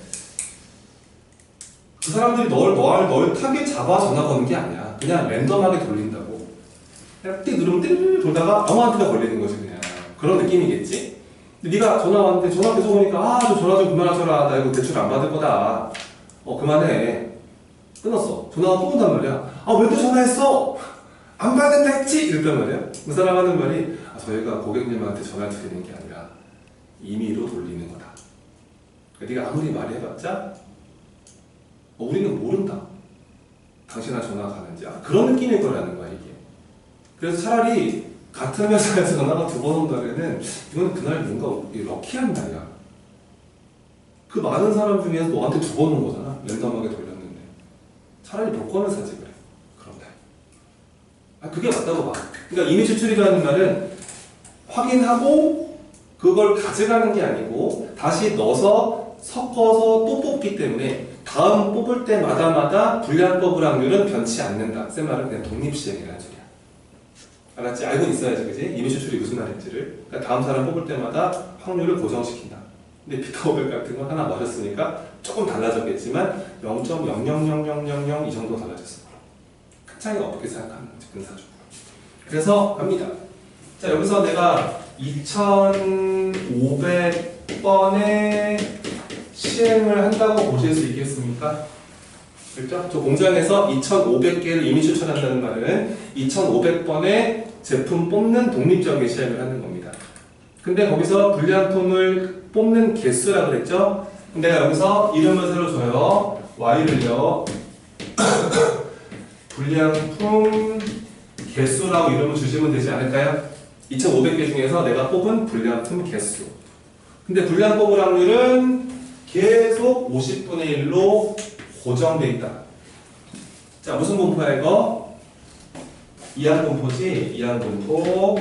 그 사람들이 널 타겟 잡아 전화 거는 게 아니야. 그냥 랜덤하게 돌린다고. 그냥 띠 누르면 띠 돌다가 아무한테나 걸리는 거지 그냥. 그런 느낌이겠지? 근데 네가 전화 왔는데 전화 계속 오니까 저 전화 좀 그만하셔라. 나 이거 대출 안 받을 거다. 그만해. 끊었어. 전화가 또 온단 말이야. 왜 또 전화했어? 안 받아야 된다 했지? 이랬단 말이야. 그 사람 하는 말이 저희가 고객님한테 전화를 드리는 게 아니라 임의로 돌리는 거다. 그러니까 네가 아무리 말해봤자 우리는 모른다. 당신한테 전화가 가는지. 그런 느낌일 거라는 거야 이게. 그래서 차라리 같은 회사에서 전화가 2번 온다면은 이건 그날 뭔가 럭키한 날이야. 그 많은 사람 중에서 너한테 2번 온 거잖아. 랜덤하게 돌렸는데. 차라리 복권을 사지 그래. 그런 날. 그게 맞다고 봐. 그러니까 이미 추출이라는 말은 확인하고 그걸 가져가는 게 아니고 다시 넣어서 섞어서 또 뽑기 때문에 다음 뽑을 때마다마다 불량 뽑을 확률은 변치 않는다. 쌤 말은 그냥 독립시행이라는 소리야. 알았지? 알고 있어야지, 그지? 이미 추출이 무슨 말인지를. 그러니까 다음 사람 뽑을 때마다 확률을 고정시킨다. 근데 비타500 같은 건 하나 마셨으니까 조금 달라졌겠지만 0.000000 이 정도 달라졌어. 큰 차이가 없게 생각하는 거지, 근사적으로. 그래서 갑니다. 자, 여기서 내가 2500번의 시행을 한다고 보실 수 있겠습니까? 그렇죠? 저 공장에서 2500개를 이미 추출한다는 말은 2500번의 제품 뽑는 독립적인 시행을 하는 겁니다. 근데 거기서 불량품을 뽑는 개수라고 그랬죠? 그럼 내가 여기서 이름을 새로 줘요. Y를요. 불량품 개수라고 이름을 주시면 되지 않을까요? 2500개 중에서 내가 뽑은 불량품 개수. 근데 불량 뽑을 확률은 계속 50분의 1로 고정돼 있다. 자, 무슨 분포야 이거? 이항 분포지? 이항 분포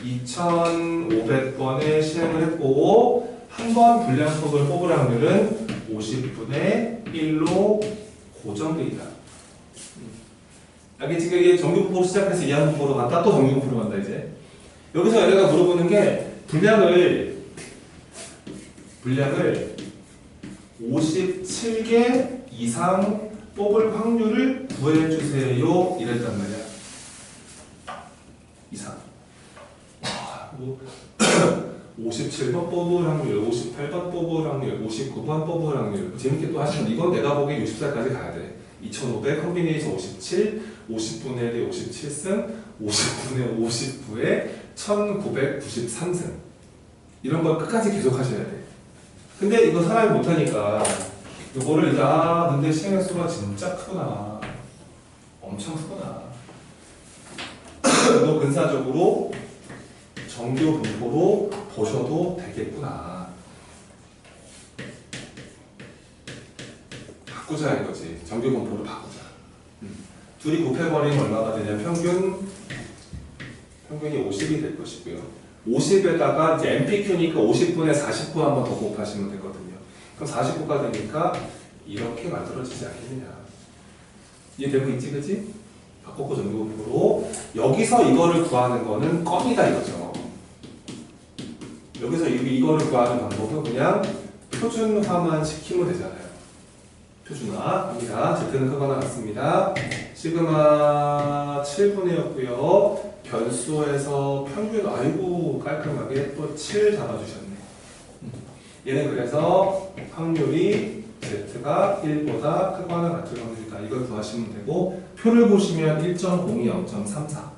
2500번에 시행을 했고 한 번 불량품을 뽑을 확률은 50분의 1로 고정돼 있다. 여기 지금 이게 정규분포로 시작해서 이항 분포로 갔다 또 정규분포로 간다 이제. 여기서 얘네가 물어보는 게 불량을 57개 이상 뽑을 확률을 구해주세요 이랬단 말이야. 이상 57번 뽑을 확률, 58번 뽑을 확률, 59번 뽑을 확률. 재밌게 또 하시면 이건 내가 보기에 60살까지 가야 돼. 2500 컨비네이션 57, 50분의 1에 57승, 50분의 59에 1993승. 이런 걸 끝까지 계속 하셔야 돼. 근데 이거 사람이 못하니까 이거를 이제 근데 시행의 수가 진짜 크구나. 엄청 크구나. 너 근사적으로 정규 분포로 보셔도 되겠구나. 바꾸자 이거지. 정규 분포로 바꾸자. 둘이 곱해버리면 얼마가 되냐? 평균이 50이 될 것이고요. 50에다가 이제 MPQ니까 50분에 49 한번 더 곱하시면 되거든요. 그럼 49가 되니까 이렇게 만들어지지 않겠느냐. 이해되고 있지, 그지? 바꿨고 정규분포로 여기서 이거를 구하는 거는 껌이다 이거죠. 여기서 이거를 구하는 방법은 그냥 표준화만 시키면 되잖아요. 표준화 합니다. Z는 크거나 같습니다. 시그마 7분의였고요. 변수에서 평균, 아이고 깔끔하게 또 7 잡아주셨네. 얘는 그래서 확률이 Z가 1보다 크거나 같을 확률이다. 이걸 구하시면 되고 표를 보시면 1.02, 0.34.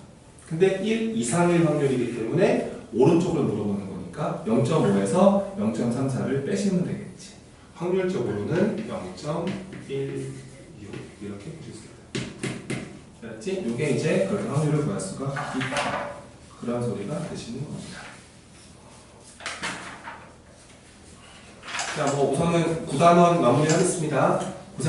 근데 1 이상일 확률이기 때문에 오른쪽을 물어보는 거니까 0.5에서 0.34를 빼시면 되겠지. 확률적으로는 0.16 이렇게 보실 수 있다. 알았지? 이게 이제 그런 확률을 구할 수가 있다. 그런 소리가 되시는 겁니다. 자, 우선은 9단원 마무리하겠습니다.